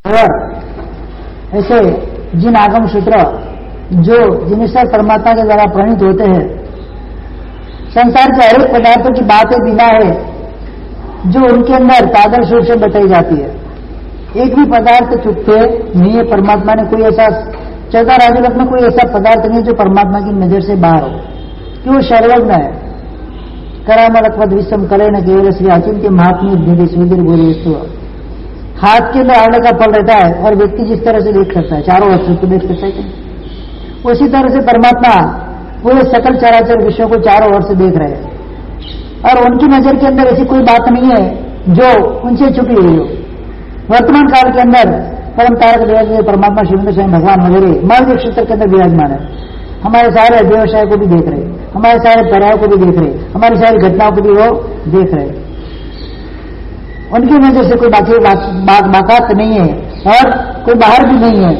और ऐसे जिन आगम सूत्र जो जिनेश्वर परमात्मा के द्वारा प्रणीत होते हैं, संसार के हर एक पदार्थों की बातें बिना है जो उनके अंदर तादर्श रूप से बताई जाती है। एक भी पदार्थ चुपके नहीं है परमात्मा ने, कोई ऐसा 14 राजलोक में कोई ऐसा पदार्थ नहीं जो परमात्मा की नजर से बाहर हो, कि वो सर्वज्ञ है। करामलकवद विषम करे न केवल श्री अचिंत्य महात्म्य भेदी सुधीर बोले। हाथ के अंदर आने का फल रहता है और व्यक्ति जिस तरह से देख सकता है, चारों ओर से देख सकता है, उसी तरह से परमात्मा पूरे सकल चराचर विश्व को चारों ओर से देख रहे हैं और उनकी नजर के अंदर ऐसी कोई बात नहीं है जो उनसे छुपी हुई हो। वर्तमान काल के अंदर परम तारक देव परमात्मा श्रीमंत स्वयं भगवान वगैरह मार्ग क्षेत्र के अंदर विराजमान है। हमारे सारे व्यवसाय को भी देख रहे, हमारे सारे पर्याय को भी देख रहे, हमारी सारी घटनाओं को भी वो देख रहे। उनकी नजर से कोई बाकात नहीं है और कोई बाहर भी नहीं है।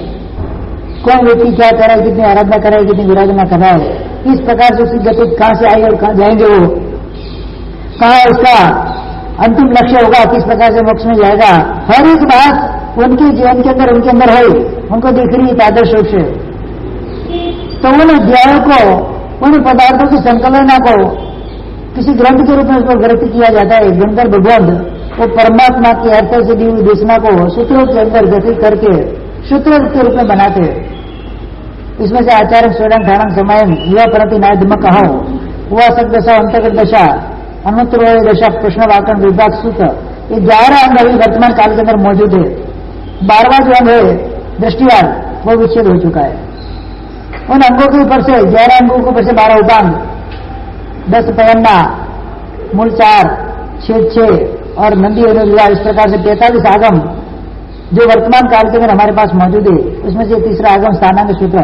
कौन व्यक्ति क्या कर रहा है, कितनी आराधना कर रहा है, कितनी विराधना कर रहा है, किस प्रकार से उसकी गति कहां से आई और कहां जाएंगे, वो कहां उसका अंतिम लक्ष्य होगा, किस प्रकार से मोक्ष में जाएगा, हर एक बात उनके जीवन के अंदर उनके अंदर है, उनको दिख रही है आदर्श रूप से। तो उन अध्यायों को, उन पदार्थों की संकलना को किसी ग्रंथ के रूप में उसको ग्रंथ किया जाता है। गंधर्व ग्रंथ वो परमात्मा की अर्थ से दी हुई देशना को सूत्रों के अंदर गठित करके सूत्र के रूप में बनाते हैं। इसमें से आचार्य स्वेदन ठाणम समयम युवा प्रति नायधम कहो हुआ सक दशा अंतर्गत दशा अनुत्तर दशा प्रश्न वाकरण विभाग सूत्र, ये 11 अंग अभी वर्तमान काल के अंदर मौजूद है। 12वां जो अंग है दृष्टिवाद वो विच्छेद हो चुका है। उन अंगों के ऊपर से 11 अंगों के ऊपर से 12 उपांग, 10 पयन्ना, मूल 4, छेद 6 और नंदी अनुविवाह, इस प्रकार से 43 आगम जो वर्तमान काल के अंदर हमारे पास मौजूद है। उसमें से तीसरा आगम स्थानांग सूत्र,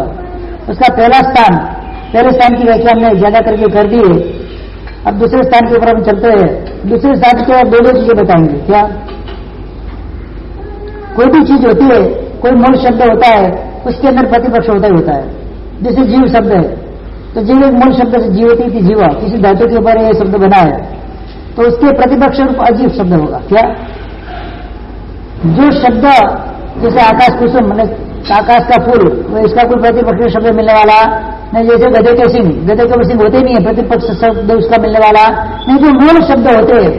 उसका पहले स्थान की व्याख्या हमने ज्यादा करके कर दी है। अब दूसरे स्थान के ऊपर हम चलते हैं। दूसरे स्थान के बाद 2 चीजें बताएंगे। क्या? कोई भी चीज होती है, कोई मूल शब्द होता है, उसके अंदर प्रतिपक्ष होता ही होता है। जैसे जीव शब्द है, तो जीव एक मूल शब्द से जीवती थी जीवा, किसी धातु के ऊपर यह शब्द बना है, तो उसके प्रतिपक्ष रूप अजीब शब्द होगा। क्या? जो शब्द जैसे आकाश कुसुम मतलब आकाश का फूल, वो इसका कोई प्रतिपक्ष शब्द मिलने वाला नहीं। जैसे गधे के सिंह, गधे के सिंह होते नहीं है, प्रतिपक्ष शब्द उसका मिलने वाला नहीं। जो मूल शब्द होते हैं,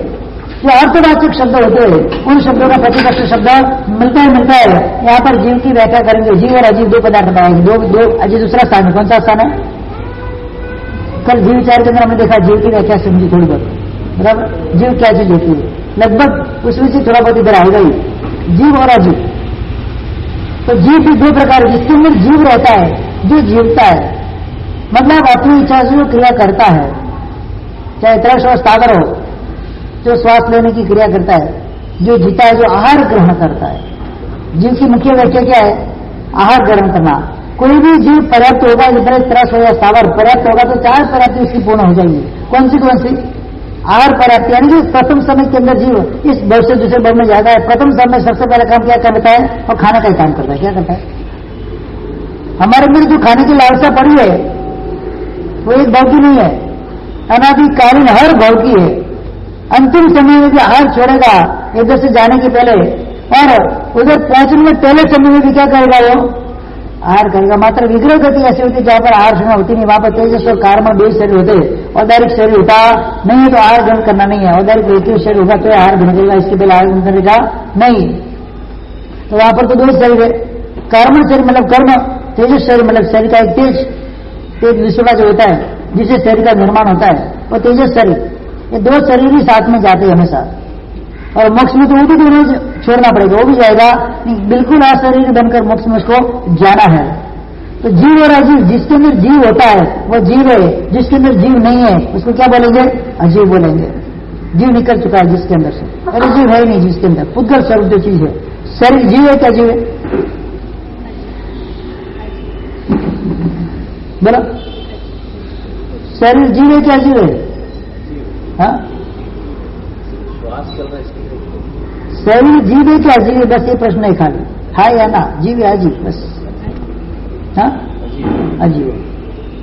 जो अर्थवाचक शब्द होते हैं, उन शब्दों का प्रतिपक्ष शब्द मिलता है। यहाँ पर जीव की व्याख्या करेंगे। जीव और अजीव 2 पदार्थ बनाएंगे। दो अजीव दूसरा स्थान है। कौन सा स्थान है? कल जीव विचार के अंदर हमने देखा जीव की व्याख्या समझी थोड़ी बहुत, बराबर। जीव क्या चीज होती है, लगभग उसमें से थोड़ा बहुत इधर आएगा ही, जीव और अजीव। तो जीव भी 2 प्रकार, जिसके अंदर जीव रहता है, जो जीवता है, मतलब अपनी इच्छा से जो क्रिया करता है, चाहे त्रस और स्थावर हो, जो श्वास लेने की क्रिया करता है, जो जीता है, जो आहार ग्रहण करता है। जीव की मुख्य व्याख्या क्या है? आहार ग्रहण करना। कोई भी जीव पर्याप्त होगा, जितना त्रस हो या स्थावर पर्याप्त होगा तो 4 पर्याप्ति उसकी पूर्ण हो जाएगी। कौन सी? आहार पर्याप्ति, यानी कि प्रथम समय के अंदर जीव इस भव से दूसरे भव में जाता है। प्रथम समय सबसे पहला काम क्या करता है? और खाने का ही काम करता है। क्या करता है? हमारे अंदर जो खाने की लालसा पड़ी है वो एक भव की नहीं है, अनादिकालीन हर भव की है। अंतिम समय में भी आहार छोड़ेगा इधर से जाने के पहले, और उधर पहुंचने में पहले समय में भी क्या करेगा? वो आहार करेगा। मात्र विग्रह गति ऐसी होती है जहां पर आहार सेना होती नहीं, वहां पर तेजस और कार्म 2 शरीर होते। औदारिक शरीर होता नहीं है तो आहार ग्रहण करना नहीं है। औदारिक व्यक्ति शरीर होगा तो आहार ग्रहण करेगा, इसके पहले आहार ग्रहण करेगा नहीं। तो वहां पर तो 2 शरीर है। कर्म शरीर मतलब कर्म, तेजस शरीर मतलब शरीर का एक तेज विश्व का जो होता है, जिससे शरीर का निर्माण होता है, वो तेजस शरीर। ये 2 शरीर ही साथ में जाते हैं हमेशा। और मोक्ष में तो वो भी दोनों छोड़ना पड़ेगा, वो भी जाएगा नहीं, बिल्कुल अशरीर बनकर मोक्ष में उसको जाना है। तो जीव और अजीव, जिसके अंदर जीव होता है वो जीव है, जिसके अंदर जीव नहीं है उसको क्या बोलेंगे? अजीव बोलेंगे। जीव निकल चुका है जिसके अंदर से, अरे जीव है ही नहीं जिसके अंदर। पुद्गल स्वरूप जो चीज है, शरीर जीव है क्या जीव है? बोलो, शरीर जीव है क्या जीव है? हाँ, शरीर जीव है क्या जीव है? बस ये प्रश्न है खाली, हाँ या ना, जीव है अजीव, बस। हाँ, अजीव है।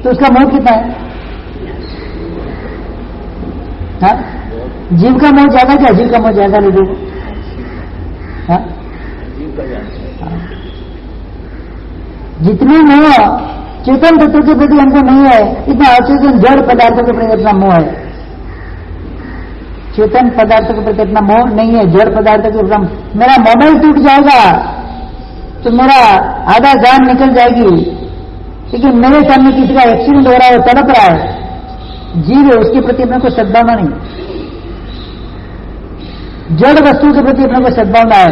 तो उसका मोह कितना है? हाँ, जीव का मोह ज्यादा क्या? जीव का मोह ज्यादा लोगों को? हाँ, जितने मोह चेतन तत्व के प्रति हमको नहीं है, इतना अचेतन जड़ पदार्थों के प्रति इतना मोह है। चेतन पदार्थों के प्रति इतना मोह नहीं है, जड़ पदार्थों के प्रति। मेरा मोबाइल टूट जाएगा तो मेरा आधा जान निकल जाएगी, लेकिन मेरे सामने किसी का एक्सीडेंट हो रहा है, तड़प रहा है, जीव है, उसके प्रति अपने को सद्भावना नहीं। जड़ वस्तु के प्रति अपने को सद्भावना है।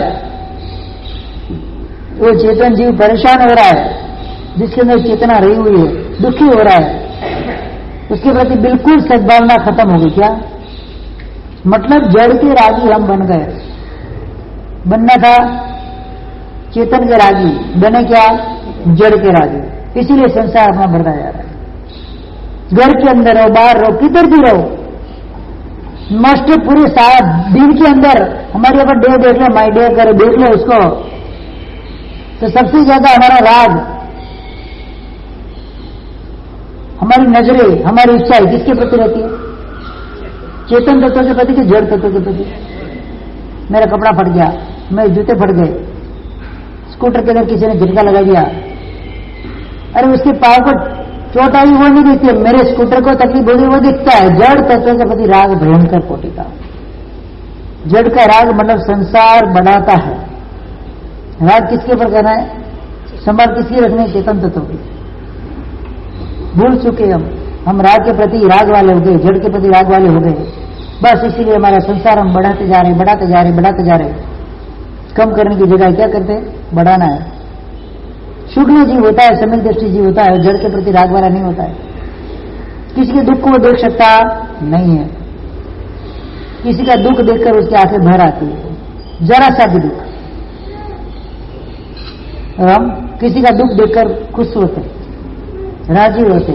वो चेतन जीव परेशान हो रहा है, जिसके अंदर चेतना रही हुई है, दुखी हो रहा है, उसके प्रति बिल्कुल सद्भावना खत्म हो गई। क्या मतलब? जड़ के रागी हम बन गए। बनना था चेतन के रागी, बने क्या? जड़ के रागी। इसीलिए संसार अपना बढ़ता जा रहा है। घर के अंदर रहो, बाहर रहो, किधर भी रहो, मस्ट पूरे दिन के अंदर हमारे ऊपर डे देख लो, माई डे करे देख लो उसको, तो सबसे ज्यादा हमारा राग, हमारी नजरें, हमारी इच्छाएं किसके प्रति रहती है? चेतन तत्व के प्रति कि जड़ तत्व के प्रति? मेरा कपड़ा फट गया, मेरे जूते फट गए, स्कूटर के अंदर किसी ने झटका लगा दिया, अरे उसके पांव को चोट आई वो नहीं दिखती, मेरे स्कूटर को तकलीफ होगी वो दिखता है। जड़ तत्व के प्रति राग भयंकर कोटि का। जड़ का राग मतलब संसार बढ़ाता है। राग किसके ऊपर करना है? संभाल किसकी रखनी है? चेतन तत्व की। भूल चुके हम राग के प्रति राग वाले हो गए, जड़ के प्रति राग वाले हो गए। बस इसीलिए हमारा संसार हम बढ़ाते जा रहे, बढ़ाते जा रहे, बढ़ाते जा रहे। कम करने की जगह क्या करते हैं? बढ़ाना है। शुक्ल जीव होता है, सम्यक दृष्टि जीव होता है, जड़ के प्रति राग वाला नहीं होता है। किसी के दुख को वो देख सकता नहीं है, किसी का दुख देखकर उसकी आंखें भर आती है, जरा सा भी दुख। हम किसी का दुख देखकर खुश होते, राजी होते,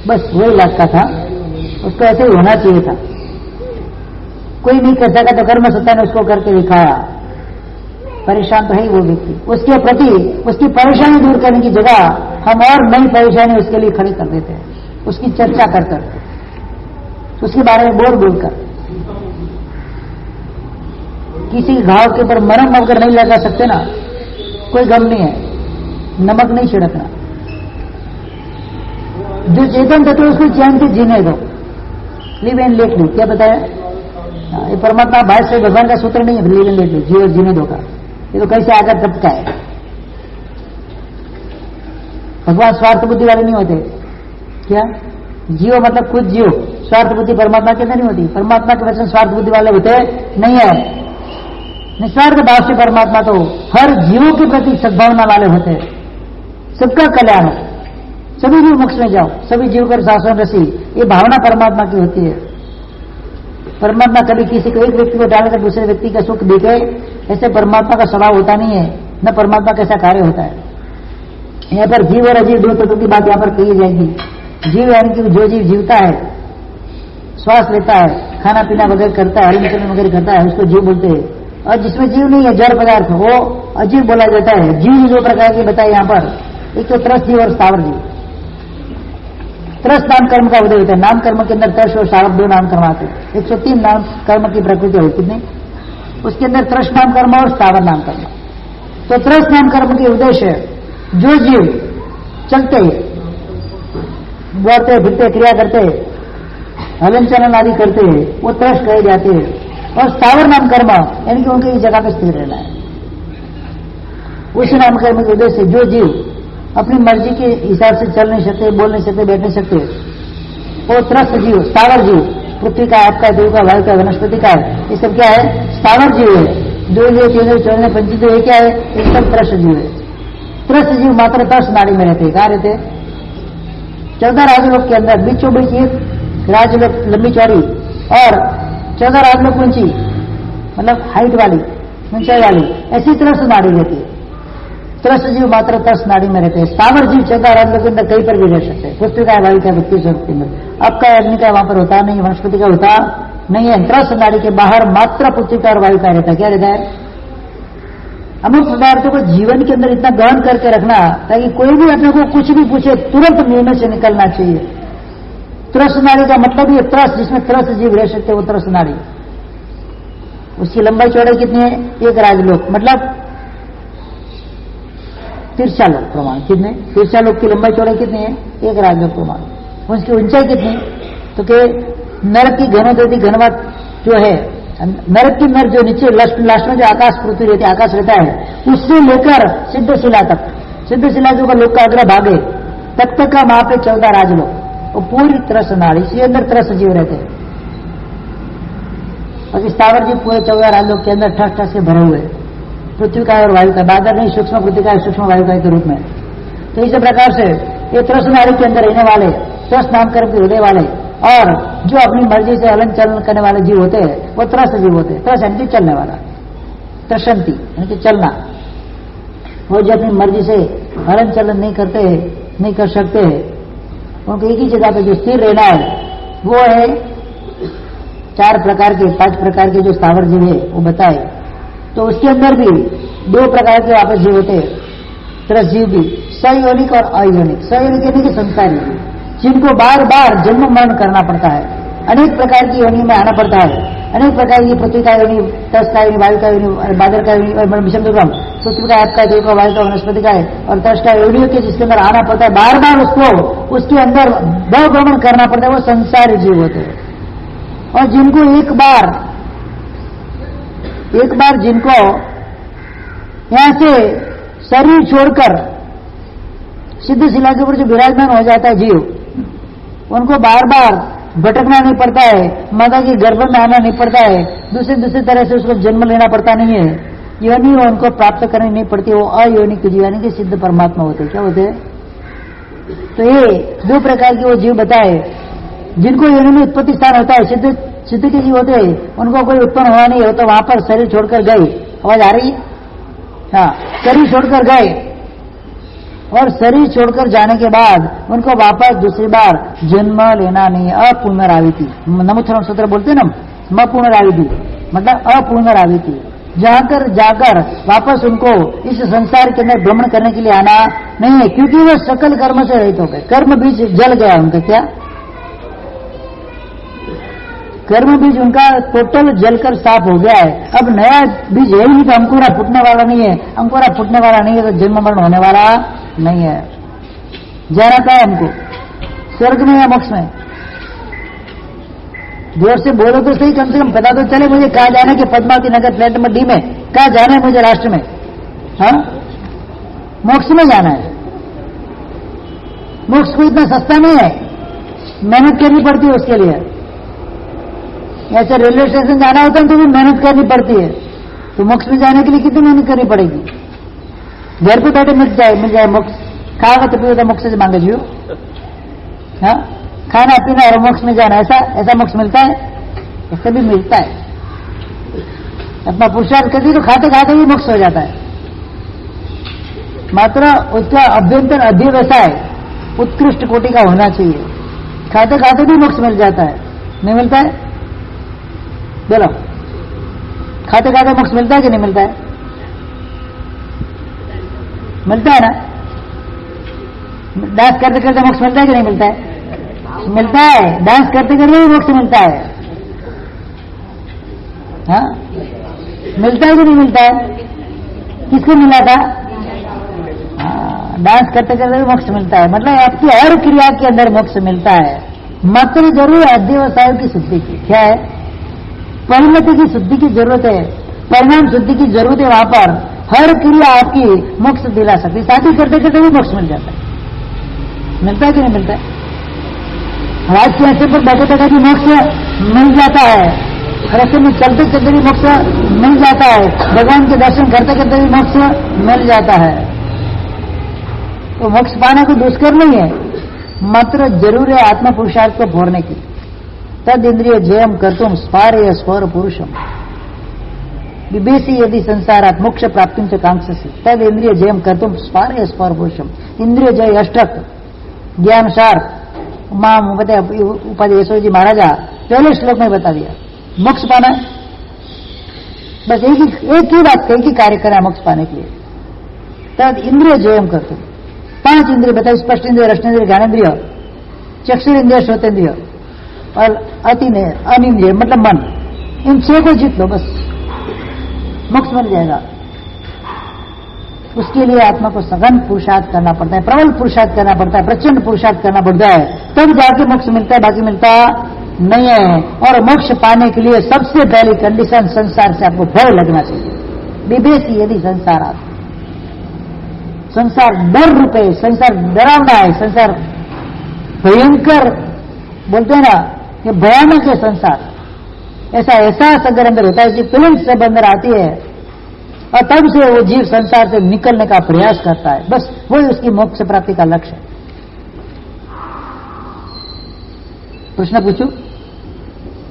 बस वही लगता था, उसको ऐसे ही होना चाहिए था। कोई नहीं कर सका तो कर्म सत्ता ने उसको करके दिखाया। परेशान तो है ही वो व्यक्ति, उसके प्रति उसकी परेशानी दूर करने की जगह हम और नई परेशानी उसके लिए खड़ी कर देते हैं, उसकी चर्चा कर कर, उसके बारे में बोलकर। किसी घाव के ऊपर मरहम अगर नहीं लगा सकते ना, कोई गम नहीं है, नमक नहीं छिड़कना। जो चेतन तत्व उसको चैन से जीने दो, लिव एंड लेट लो। क्या बताया? ये परमात्मा भाष्य से भगवान का सूत्र नहीं है, लिव एंड लेट लो, जीव और जीने दो का। ये तो कैसे आकर टपका है। भगवान स्वार्थ बुद्धि वाले नहीं होते। क्या? जीव मतलब खुद जीव, स्वार्थ बुद्धि परमात्मा के अंदर नहीं होती। परमात्मा के वचन स्वार्थ बुद्धि वाले होते नहीं है। निस्वार्थ भाव से परमात्मा तो हर जीवों के प्रति सद्भावना वाले होते हैं, सबका कल्याण हो, सभी जीव मोक्ष में जाओ, सभी जीव कर शासन रसी, ये भावना परमात्मा की होती है। परमात्मा कभी किसी को, एक व्यक्ति को डालकर दूसरे व्यक्ति का सुख देखे, ऐसे परमात्मा का स्वभाव होता नहीं है, न परमात्मा कैसा कार्य होता है। यहाँ पर जीव और अजीव दो तत्वों की बात यहाँ पर कही जाएगी। जीव यानी कि जो जीव जीवता है, श्वास लेता है, खाना पीना वगैरह करता है, हरिचरण वगैरह करता है, उसको जीव बोलते हैं। और जिसमें जीव नहीं है, जड़ पदार्थ, वो अजीव बोला जाता है। जीव दो प्रकार के बताए यहाँ पर, एक तो त्रस जीव और स्थावर जीव। त्रस नाम कर्म का उदय होता है। नाम कर्म के अंदर त्रस और स्थावर दो नाम कर्म आते हैं। 103 नाम कर्म की प्रकृति होती कितनी, उसके अंदर त्रस नाम कर्म और स्थावर नाम कर्म। तो त्रस नाम कर्म के उद्देश्य, जो जीव चलते बढ़ते फिरते क्रिया करते हलन चलन आदि करते हैं, वो त्रस कहे जाते हैं। और स्थावर नाम कर्म यानी कि उनकी जगह पर स्थिर रहना है। उस नाम कर्म के उद्देश्य जो जीव अपनी मर्जी के हिसाब से चल नहीं सकते, बोल नहीं सकते, बैठ नहीं सकते, वो त्रस्त जीव, स्थावर जीव, पृथ्वी का, आपका, देव का, वायु का, वनस्पति का है, ये सब क्या है? स्थावर जीव है। दो जीव, तीन जीव, चलने पंचित ये क्या है? ये सब त्रस्त जीव है। त्रस्त जीव मात्र त्रस्त नाड़ी में रहते हैं। कहाँ रहते? 14 राजलोक के अंदर, बीचों बीच एक राजलोक लंबी चौड़ी और 14 राजलोक ऊंची, मतलब हाइट वाली, ऊंचाई वाली, ऐसी त्रस्त नाड़ी रहती है। त्रस्त जीव मात्र त्रस्त नाड़ी में रहते हैं। स्थावर जीव 14 राजलोक के अंदर कहीं पर भी रह सकते हैं। पृथ्वी का, वायु का, व्यक्ति स्वरूप के अंदर, आपका, अग्नि का वहां पर होता नहीं, वनस्पति का होता नहीं है। त्रस्त नाड़ी के बाहर मात्र पृथ्वी का और वायु का रहता है। क्या रहता है? अमुक पदार्थों को जीवन के अंदर इतना गहन करके रखना ताकि कोई भी अपने को कुछ भी पूछे तुरंत निर्णय से निकलना चाहिए। त्रस्त नाड़ी का मतलब ये त्रस्त, जिसमें त्रस्त जीव रह सकते वो त्रस्त नाड़ी। उसकी लंबाई चौड़ाई कितनी है? एक राजलोक, मतलब तिरछा लोक प्रमाण कितने, तिरछा लोक की लंबाई चौड़ाई कितनी है, एक राजलोक प्रमाण, उसकी ऊंचाई कितनी, तो कि नरक की घनोदति घनवत जो है, नरक की नर जो नीचे लास्ट में जो आकाश पृथ्वी रहती है, आकाश रहता है, उससे लेकर सिद्धशिला तक, सिद्धशिला जो का लोक का अग्र भाग है तब तक का वहां पे 14 राजलोक, वो पूरी तरह से नाड़ी, इसके अंदर तरह से जीव रहते हैं। और स्थावर जी पूरे 14 राजलोक के अंदर ठस ठस से भरे हुए, पृथ्वी का और वायु का, बादल नहीं, सूक्ष्म पृथ्वी का सूक्ष्म वायु का के रूप में। तो इसी प्रकार से ये त्रस नाड़ी के अंदर रहने वाले, त्रस नामकरण के हृदय वाले और जो अपनी मर्जी से हलन चलन करने वाले जीव होते हैं, वो त्रस जीव होते हैं। त्रस यानी चलने वाला, त्रसंती यानी चलना, वो जो अपनी मर्जी से हलन चलन नहीं करते, नहीं कर सकते, उनको एक ही जगह पे जो स्थिर रहना है वो है 4 प्रकार के 5 प्रकार के जो स्थावर जीव है वो बताए। तो उसके अंदर भी 2 प्रकार के वापस जीव होते हैं, त्रस जीव भी, सयोनिक और अयोनिक। सयोनिक यानी कि संस्कारी, जिनको बार बार जन्म मरण करना पड़ता है, अनेक प्रकार की योनि में आना पड़ता है, अनेक प्रकार की पृथ्वी का योनि, तस का योनि, वायु का योनि, बादल का योनि और विषम दुर्गम, पृथ्वी का, आप का, देव का, वायु का, वनस्पति का है और तस का योनियों के जिसके अंदर आना पड़ता है, बार बार उसको उसके अंदर भव भ्रमण करना पड़ता है, वो संसारी जीव होते हैं। और जिनको एक बार जिनको यहां से शरीर छोड़कर सिद्धशिला के ऊपर जो विराजमान हो जाता है जीव, उनको बार बार भटकना नहीं पड़ता है, माता के गर्भ में आना नहीं पड़ता है, दूसरे तरह से उसको जन्म लेना पड़ता नहीं है, योनि उनको प्राप्त करनी नहीं पड़ती, वो अयोनिक जीव यानी कि सिद्ध परमात्मा होते हैं। क्या होते हैं? तो ये 2 प्रकार के वो जीव बताए, जिनको योनि में उत्पत्ति स्थान होता है, सिद्ध के जीव होते हैं, उनको कोई उत्पन्न हुआ नहीं हो तो वहां पर शरीर छोड़कर गए। आवाज आ रही है? हाँ, शरीर छोड़कर गए और शरीर छोड़कर जाने के बाद उनको वापस दूसरी बार जन्म लेना नहीं है। अपुनरावृत्ति, नमोत्थान सूत्र बोलते ना, अपुनरावृत्ति मतलब अपुनरावृत्ति, जाकर वापस उनको इस संसार के अंदर भ्रमण करने के लिए आना नहीं है, क्योंकि वो सकल कर्म से रहित हो गए। कर्म बीज जल गया उनका, क्या कर्म बीज उनका टोटल जलकर साफ हो गया है। अब नया बीज है ही नहीं, तो अंकुरा फूटने वाला नहीं है, अंकुरा फूटने वाला नहीं है तो जन्म मरण होने वाला नहीं है। जाना था हमको स्वर्ग में या मोक्ष में? जोर से बोलो तो सही, कम से कम पता तो चले मुझे कहाँ जाना है कि पद्मावती नगर फ्लैट नंबर डी में कहाँ जाना है मुझे राष्ट्र में? हाँ, मोक्ष में जाना है। मोक्ष को इतना सस्ता नहीं है, मेहनत करनी पड़ती है उसके लिए। ऐसे रेलवे स्टेशन जाना होता है तो भी मेहनत करनी पड़ती है, तो मोक्ष में जाने के लिए कितनी मेहनत करनी पड़ेगी? घर पे बैठे मिल जाए मोक्ष, खाओगे तो पियो तो मोक्ष से मांगे जियो। हाँ, खाना पीना और मोक्ष में जाना, ऐसा मोक्ष मिलता है? ऐसा भी मिलता है। अपना पुरुषार्थ करती तो खाते खाते भी मोक्ष हो जाता है, मात्र उसका अभ्यंतर अध्यवसाय उत्कृष्ट कोटि का होना चाहिए। खाते खाते भी मोक्ष मिल जाता है, नहीं मिलता है? बोलो, खाते खाते मोक्ष मिलता है कि नहीं मिलता है? मिलता है ना? डांस करते करते मोक्ष मिलता है कि नहीं मिलता है? मिलता है, डांस करते करते भी मोक्ष मिलता है। हाँ, मिलता है कि नहीं मिलता है? किसको मिला था? डांस करते करते भी मोक्ष मिलता है, मतलब आपकी हर क्रिया के अंदर मोक्ष मिलता है, मात्र जरूर अध्यवसाय की शुद्धि की। क्या है? परिणति की शुद्धि की जरूरत है, परिणाम शुद्धि की जरूरत है। वहां पर हर क्रिया आपकी मोक्ष दिला सकती है, साथ ही करते करते भी मोक्ष मिल जाता है। मिलता है कि नहीं मिलता है? राज के ऐसे पर बैठे बैठे भी मोक्ष मिल जाता है, रस्ते में चलते चलते भी मोक्ष मिल जाता है, भगवान के दर्शन करते करते भी मोक्ष मिल जाता है। तो मोक्ष पाने को दुष्कर नहीं है, मात्र जरूर है आत्मा पुरुषार्थ को भोरने की। तद इंद्रिय जयम कर्तुम स्पारेय स्वर पुरुषम विभेसी यदि संसारात मोक्ष प्राप्ति च कांक्षसी तद इंद्रिय जयम कर्तुम स्पारेय स्वर पुरुषम। इंद्रिय जय अष्टक ज्ञान सार मां उपाध्याय यशोद जी महाराजा पहले श्लोक में बता दिया। मोक्ष पाना बस एक ही बात, एक ही कार्य करा मोक्ष पाने के लिए। तद इंद्रिय जयम कर्तुम, 5 इंद्रिय बताए, स्पष्ट इंद्रिय, रसनेन्द्रिय, ज्ञानेन्द्रिय, चक्षुरेन्द्रिय, श्रोतेन्द्रिय और अनिंद्रिय मतलब मन, इन 6 को जीत लो, बस मोक्ष मिल जाएगा। उसके लिए आत्मा को सघन पुरुषार्थ करना पड़ता है, प्रबल पुरुषार्थ करना पड़ता है, प्रचंड पुरुषार्थ करना पड़ता है, तब जाके मोक्ष मिलता है, बाकी मिलता नहीं है। और मोक्ष पाने के लिए सबसे पहली कंडीशन, संसार से आपको भय लगना चाहिए। विदेशी यदि संसार आता, संसार डर रूप है, संसार डरावना है, संसार भयंकर बोलते हैं ना कि भयानक है संसार, ऐसा एहसास अगर अंदर होता है कि तुरंत सब अंदर आती है और तब से वो जीव संसार से निकलने का प्रयास करता है, बस वही उसकी मोक्ष प्राप्ति का लक्ष्य है। प्रश्न पूछू,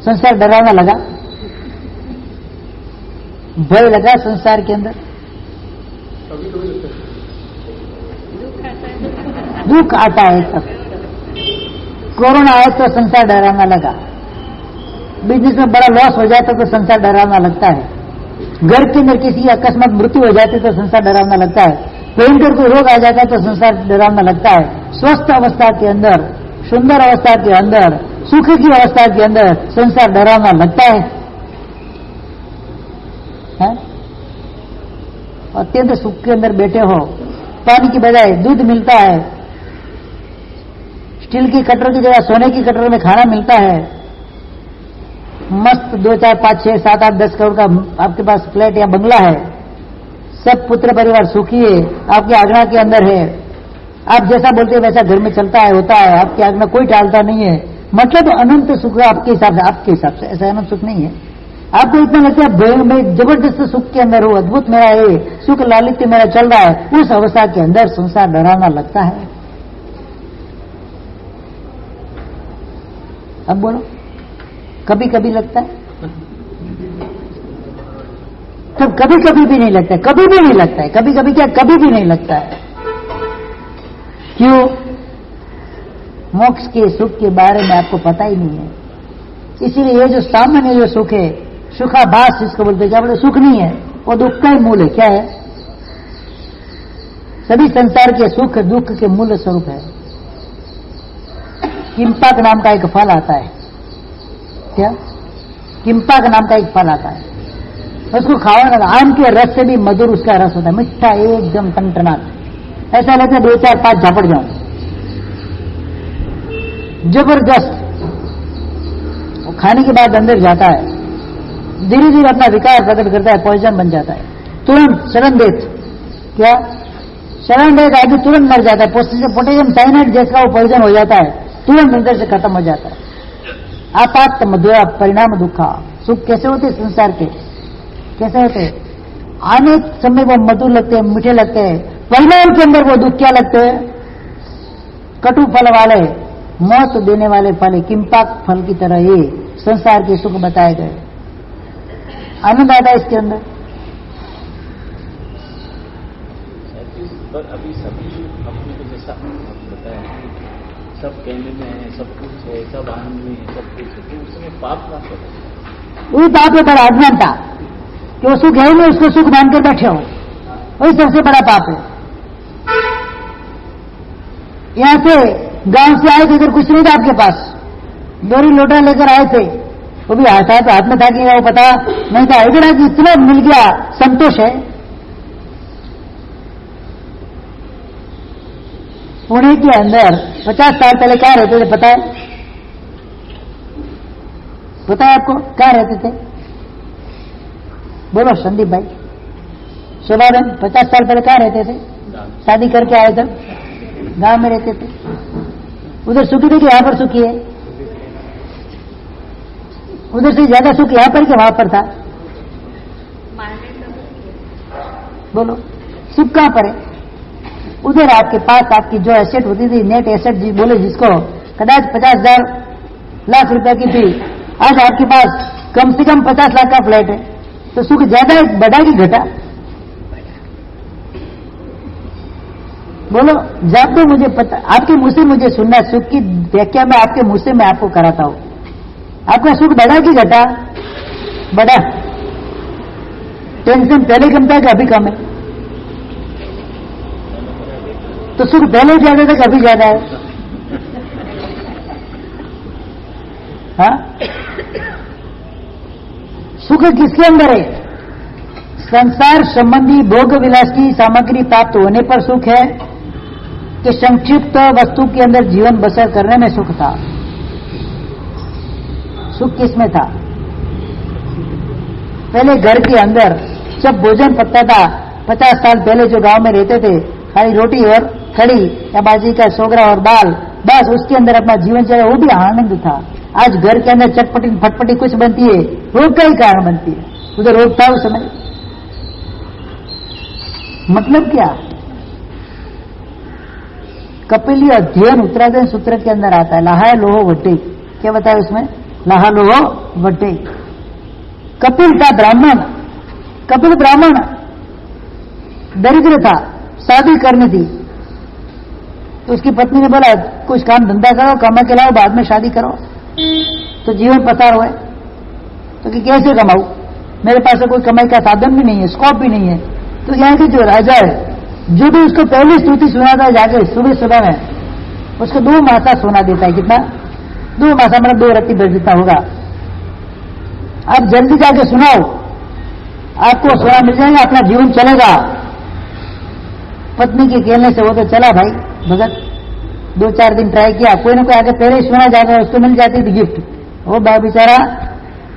संसार डरावना लगा, भय लगा संसार के अंदर, दुख आता है तब। कोरोना आए तो संसार डरावना लगा, बिजनेस में बड़ा लॉस हो जाता तो संसार डरावना लगता है, घर के अंदर किसी की अकस्मात मृत्यु हो जाती तो संसार डरावना लगता है, भयंकर कोई रोग आ जाता तो संसार डरावना लगता है। स्वस्थ अवस्था के अंदर, सुंदर अवस्था के अंदर, सुख की अवस्था के अंदर संसार डरावना लगता है? अत्यंत सुख के अंदर बैठे हो, पानी की बजाय दूध मिलता है, स्टील की कटर की जगह सोने की कटर में खाना मिलता है, मस्त 2, 4, 5, 6, 7, 8, 10 करोड़ का आपके पास फ्लैट या बंगला है, सब पुत्र परिवार सुखी है, आपकी आज्ञा के अंदर है, आप जैसा बोलते हैं वैसा घर में चलता है, होता है, आपकी आज्ञा कोई टालता नहीं है, मतलब अनंत सुख है आपके हिसाब से। आपके हिसाब से ऐसा अनंत सुख नहीं है, आपको इतना लगता है मैं जबरदस्त सुख के अंदर हूं, अद्भुत मेरा ये सुख लालित्य मेरा चल रहा है, उस अवस्था के अंदर संसार डरावना लगता है। अब बोलो, कभी कभी लगता है, तब कभी कभी भी नहीं लगता है, कभी भी नहीं लगता है, कभी कभी क्या कभी भी नहीं लगता है। क्यों? मोक्ष के सुख के बारे में आपको पता ही नहीं है, इसीलिए ये जो सामान्य जो सुख है, सुखाभास जिसको बोलते हैं, क्या बोलते, सुख नहीं है, वो दुख का ही मूल है। क्या है? सभी संसार के सुख दुख के मूल स्वरूप है। किंपाक नाम का एक फल आता है, क्या? किंपाक नाम का एक फल आता है, उसको खाओ ना, आम के रस से भी मधुर उसका रस होता है, मिठा एकदम टनटनाट, ऐसा लगता है 2, 4, 5 झापड़ जाऊं, जबरदस्त। वो खाने के बाद अंदर जाता है, धीरे धीरे अपना विकार प्रकट करता है, पॉइजन बन जाता है, तुरंत सडन डेथ। क्या? सडन डेथ आदमी तुरंत मर जाता है, पोटेशियम साइनाइड जैसा वो पॉइजन हो जाता है, तुरंत अंदर से खत्म हो जाता है। आपात मधुरा परिणाम दुखा। सुख कैसे होते संसार के? कैसे होते? आने समय वो मधुर लगते हैं, मीठे लगते हैं, परिणाम के अंदर वो दुख क्या लगते हैं? कटु फल वाले, मौत देने वाले फल, किंपाक फल की तरह ये संसार के सुख बताए गए। आनंद आता है इसके अंदर। पर अभी सभी अपने को जैसा बताया, सब कहने में है, सब कुछ है, सब आनंद में है, सब कुछ है, तो उसमें पाप का स्वभाव, वही पाप है, बड़ा अज्ञानता कि वो सुख है नहीं, उसको सुख मानकर बैठे हो, वही सबसे बड़ा पाप है। यहां से गांव से आए थे, इधर कुछ नहीं था आपके पास, दोरी लोटा लेकर आए थे, वो भी हाथ में था कि वो पता नहीं था, इधर आके इतना मिल गया, संतोष है। पुणे के अंदर 50 साल पहले कहाँ रहते थे पता है? पता है आपको कहाँ रहते थे? बोलो संदीप भाई, शोभाबेन, 50 साल पहले कहाँ रहते थे? शादी करके आए थे, गांव में रहते थे। उधर सुखी थे कि यहां पर सुखी है? उधर से ज्यादा सुख यहां पर कि वहां पर था? बोलो, सुख कहां पर है? उधर आपके पास आपकी जो एसेट होती थी, नेट एसेट जी बोले जिसको, कदाच 50,000 लाख रुपए की थी, आज आपके पास कम से कम 50 लाख का फ्लैट है, तो सुख ज्यादा बढ़ा कि घटा? बोलो, जब तो मुझे पता, आपके मुंह से मुझे सुनना, सुख की व्याख्या में आपके मुंह से मैं आपको कराता हूं। आपका सुख बढ़ा कि घटा? बढ़ा। टेंशन पहले कम था कि अभी कम है? तो सुख पहले ज्यादा था कि अभी ज्यादा है? हाँ? सुख किसके अंदर है? संसार संबंधी भोग विलास की सामग्री प्राप्त होने पर सुख है कि संक्षिप्त वस्तु के अंदर जीवन बसर करने में सुख था? सुख किसमें था? पहले घर के अंदर जब भोजन पकता था, 50 साल पहले जो गांव में रहते थे, खाली रोटी और कड़ी या बाजी का सोगरा और दाल, बस उसके अंदर अपना जीवन चला, वो भी आनंद था। आज घर के अंदर चटपटी फटपटी कुछ बनती है, रोग का ही कारण बनती है। उधर रोग था उस समय। मतलब क्या? कपिलीय अध्ययन उत्तराधन सूत्र के अंदर आता है, लाहा लोहो वट्टे। क्या बताया उसमें? लाहा लोहो वट्टे। कपिल था ब्राह्मण, कपिल ब्राह्मण दरिद्र था, शादी करनी थी, तो उसकी पत्नी ने बोला कुछ काम धंधा करो, कमा के लाओ, बाद में शादी करो। तो जीवन पसार हुए। तो कि कैसे कमाऊं, मेरे पास कोई कमाई का साधन भी नहीं है, स्कोप भी नहीं है। तो यहाँ के जो राजा है, जो भी उसको पहली स्तुति सुनाता है जाके सुबह सुबह में, उसको 2 मासा सोना देता है। कितना? 2 मासा, मतलब 2 रत्ती बेच देता होगा। आप जल्दी जाके सुनाओ, आपको सोना मिल जाएगा, अपना जीवन चलेगा। पत्नी के कहने से वो तो चला भाई भगत, 2-4 दिन ट्राई किया, कोई ना कोई आगे पहले ही सुना जाएगा, उसको मिल जाती थी गिफ्ट। वो बेचारा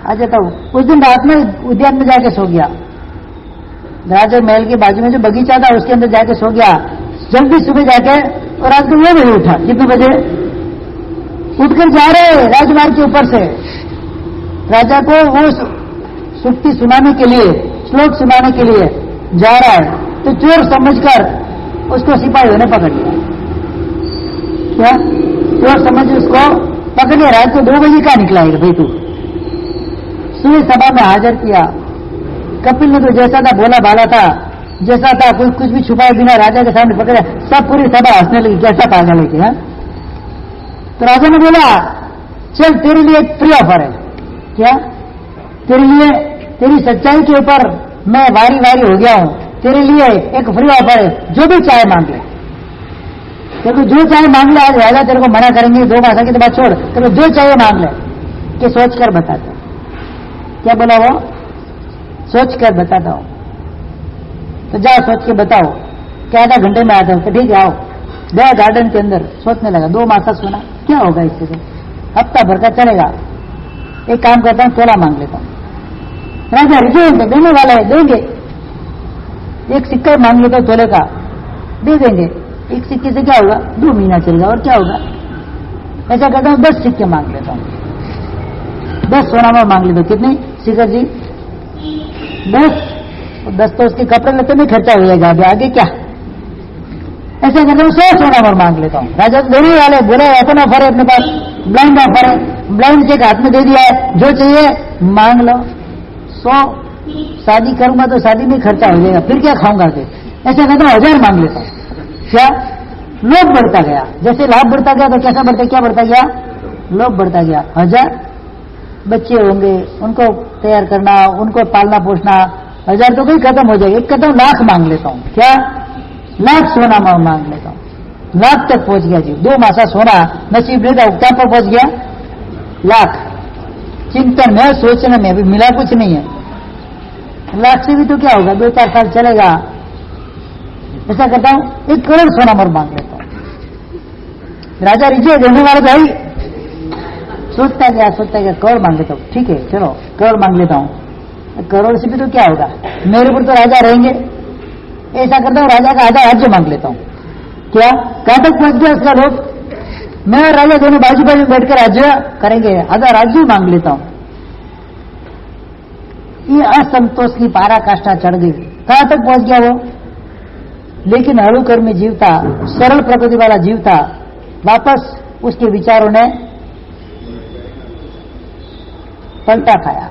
आ जाता हूं। उस दिन रात में उद्यान में जाके सो गया, राजा महल के बाजू में जो बगीचा था उसके अंदर जाके सो गया। जल्दी सुबह जाके, और रात को वो नहीं उठा। कितने बजे? उठकर जा रहे राजमार्ग के ऊपर से, राजा को वो सुक्ति सुनाने के लिए, श्लोक सुनाने के लिए जा रहा है, तो चोर समझकर उसको सिपाहियों ने पकड़ लिया। क्या? चोर समझ उसको पकड़ लिया। रात को 2 बजे का निकला है भाई तू? सुबह सभा में हाजिर किया। कपिल ने तो जैसा था बोला भाला था, जैसा था कोई कुछ भी छुपाए बिना राजा के सामने पकड़ा। सब पूरी सभा हंसने लगी, कैसा पागल है क्या? तो राजा ने बोला चल तेरे लिए एक फ्री ऑफर है। क्या? तेरे लिए, तेरी सच्चाई के ऊपर मैं वारी वारी हो गया हूं, तेरे लिए एक फ्री ऑफर है, जो भी चाहे मांग ले। तेरे को जो चाहे मांग ले, आज राजा तेरे को मना करेंगे 2 मासा की तो बात छोड़, तेरे को जो चाहिए मांग ले। कि सोच कर बताता। क्या बोला वो? सोच कर बताता हूं। तो जा सोच के बताओ। क्या आधा घंटे में आता हूं? तो ठीक है आओ। गया गार्डन के अंदर, सोचने लगा। 2 मासा सुना, क्या होगा इससे? तो हफ्ता भर का चलेगा। एक काम करता हूं, तोला मांग लेता हूं। राजा रिजो देने वाला है, देंगे। एक सिक्का मांग लेता हूं तोले का, दे देंगे। एक सिक्के से क्या होगा? 2 महीना चलेगा, और क्या होगा? ऐसा करता हूं 10 सिक्के मांग लेता हूं, 10 सोना में मांग लेता हूं। कितने शिखर जी? 10 तो उसके कपड़े लेते में खर्चा हो जाएगा, अभी आगे क्या? ऐसा करता हूं 100 सोना में मांग लेता हूं। राजा देने वाले बोले ओपन ऑफर है अपने पास, ब्लाइंड ऑफर है, ब्लाइंड चेक हाथ में दे दिया है, जो चाहिए मांग लो। 100 शादी करूंगा तो शादी में खर्चा हो जाएगा, फिर क्या खाऊंगा? ऐसा करता हूं 1000 मांग लेता हूं। क्या? लोभ बढ़ता गया। जैसे लाभ बढ़ता गया तो कैसा बढ़ता, क्या बढ़ता गया? लोभ बढ़ता गया। 1000 बच्चे होंगे, उनको तैयार करना, उनको पालना पोषना, 1000 तो कोई खत्म हो जाएगा। एक कहता हूं लाख मांग लेता हूं। क्या? लाख सोना मांग लेता हूं। लाख तक पहुंच गया जी। 2 मासा सोना नसीब नहीं था, क्या पर पहुंच गया? लाख। चिंतन में, सोचने में, अभी मिला कुछ नहीं है। लाख से भी तो क्या होगा? 2-4 साल चलेगा। ऐसा करता हूं 1 करोड़ सोना मोर मांग लेता हूं। राजा रिझे देने वाले भाई सोचता गया करोड़ मांग लेता हूं। ठीक है चलो करोड़ मांग लेता हूं। करोड़ से भी तो क्या होगा? मेरे ऊपर तो राजा रहेंगे। ऐसा करता हूं राजा का आधा राज्य मांग लेता हूं। क्या? कहां तक पहुंच गया उसका लोग? मैं और राजा दोनों बाजू बाजू बैठकर राज्य करेंगे, आधा राज्य मांग लेता हूं। ये असंतोष की पराकाष्ठा चढ़ गई। कहां तक पहुंच गया वो? लेकिन हड़ुकर्मी जीव था, सरल प्रकृति वाला जीव था। वापस उसके विचारों ने पलटा खाया।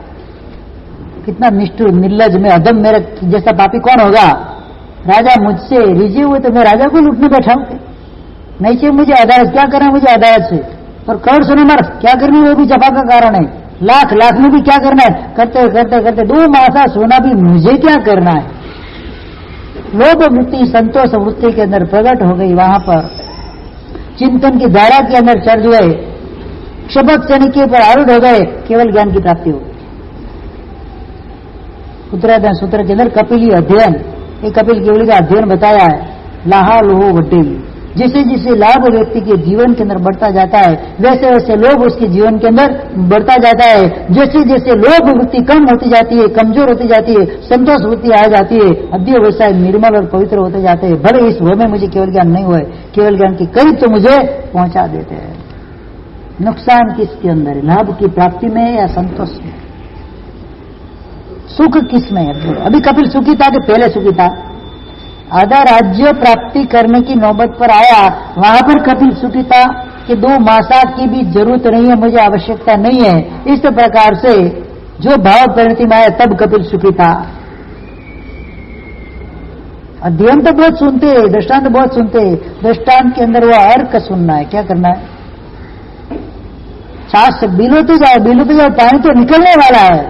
कितना निष्ठुर, निर्लज, में अधम, मेरे जैसा पापी कौन होगा? राजा मुझसे रिझे हुए तो मैं राजा को लूटने बैठा हूं। नहीं चाहिए मुझे अदालत, क्या करना मुझे अदालत से? और करोड़ सोना मर क्या करनी, वो भी जफा का कारण है। लाख में भी क्या करना है? करते 2 मासा सोना भी मुझे क्या करना है? लोभ वृत्ति संतोष वृत्ति के अंदर प्रकट हो गई। वहां पर चिंतन की धारा के अंदर चढ़ गए, क्षपक शनि के ऊपर आरूढ़ हो गए, केवल ज्ञान की प्राप्ति हो गई। उत्तराधान सूत्र के अंदर कपिली अध्ययन, एक कपिल केवली का अध्ययन बताया है, लाहा लोहो वड्डेली। जैसे जैसे लाभ व्यक्ति के जीवन के अंदर बढ़ता जाता है, वैसे वैसे लोभ उसके जीवन के अंदर बढ़ता जाता है। जैसे जैसे लोभ वृत्ति कम होती जाती है, कमजोर होती जाती है, संतोष वृत्ति आ जाती है, अद्य व्यवसाय निर्मल और पवित्र होते जाते हैं। भले इस भव में मुझे केवल ज्ञान नहीं हुआ है, केवल ज्ञान के करीब तो मुझे पहुंचा देते हैं। नुकसान किसके अंदर है, लाभ की प्राप्ति में या संतोष में? सुख किस में है? अभी कपिल सुखी था कि पहले सुखी था? आधा राज्य प्राप्ति करने की नौबत पर आया, वहां पर कपिल सुखी था कि 2 मासा की भी जरूरत नहीं है, मुझे आवश्यकता नहीं है। इस प्रकार से जो भाव परिणति में आया तब कपिल सुखी था। अध्ययन तो बहुत सुनते हैं, दृष्टांत तो बहुत सुनते हैं, दृष्टांत के अंदर वो अर्क सुनना है। क्या करना है? छाछ बिलोते जाओ, पानी तो निकलने वाला है,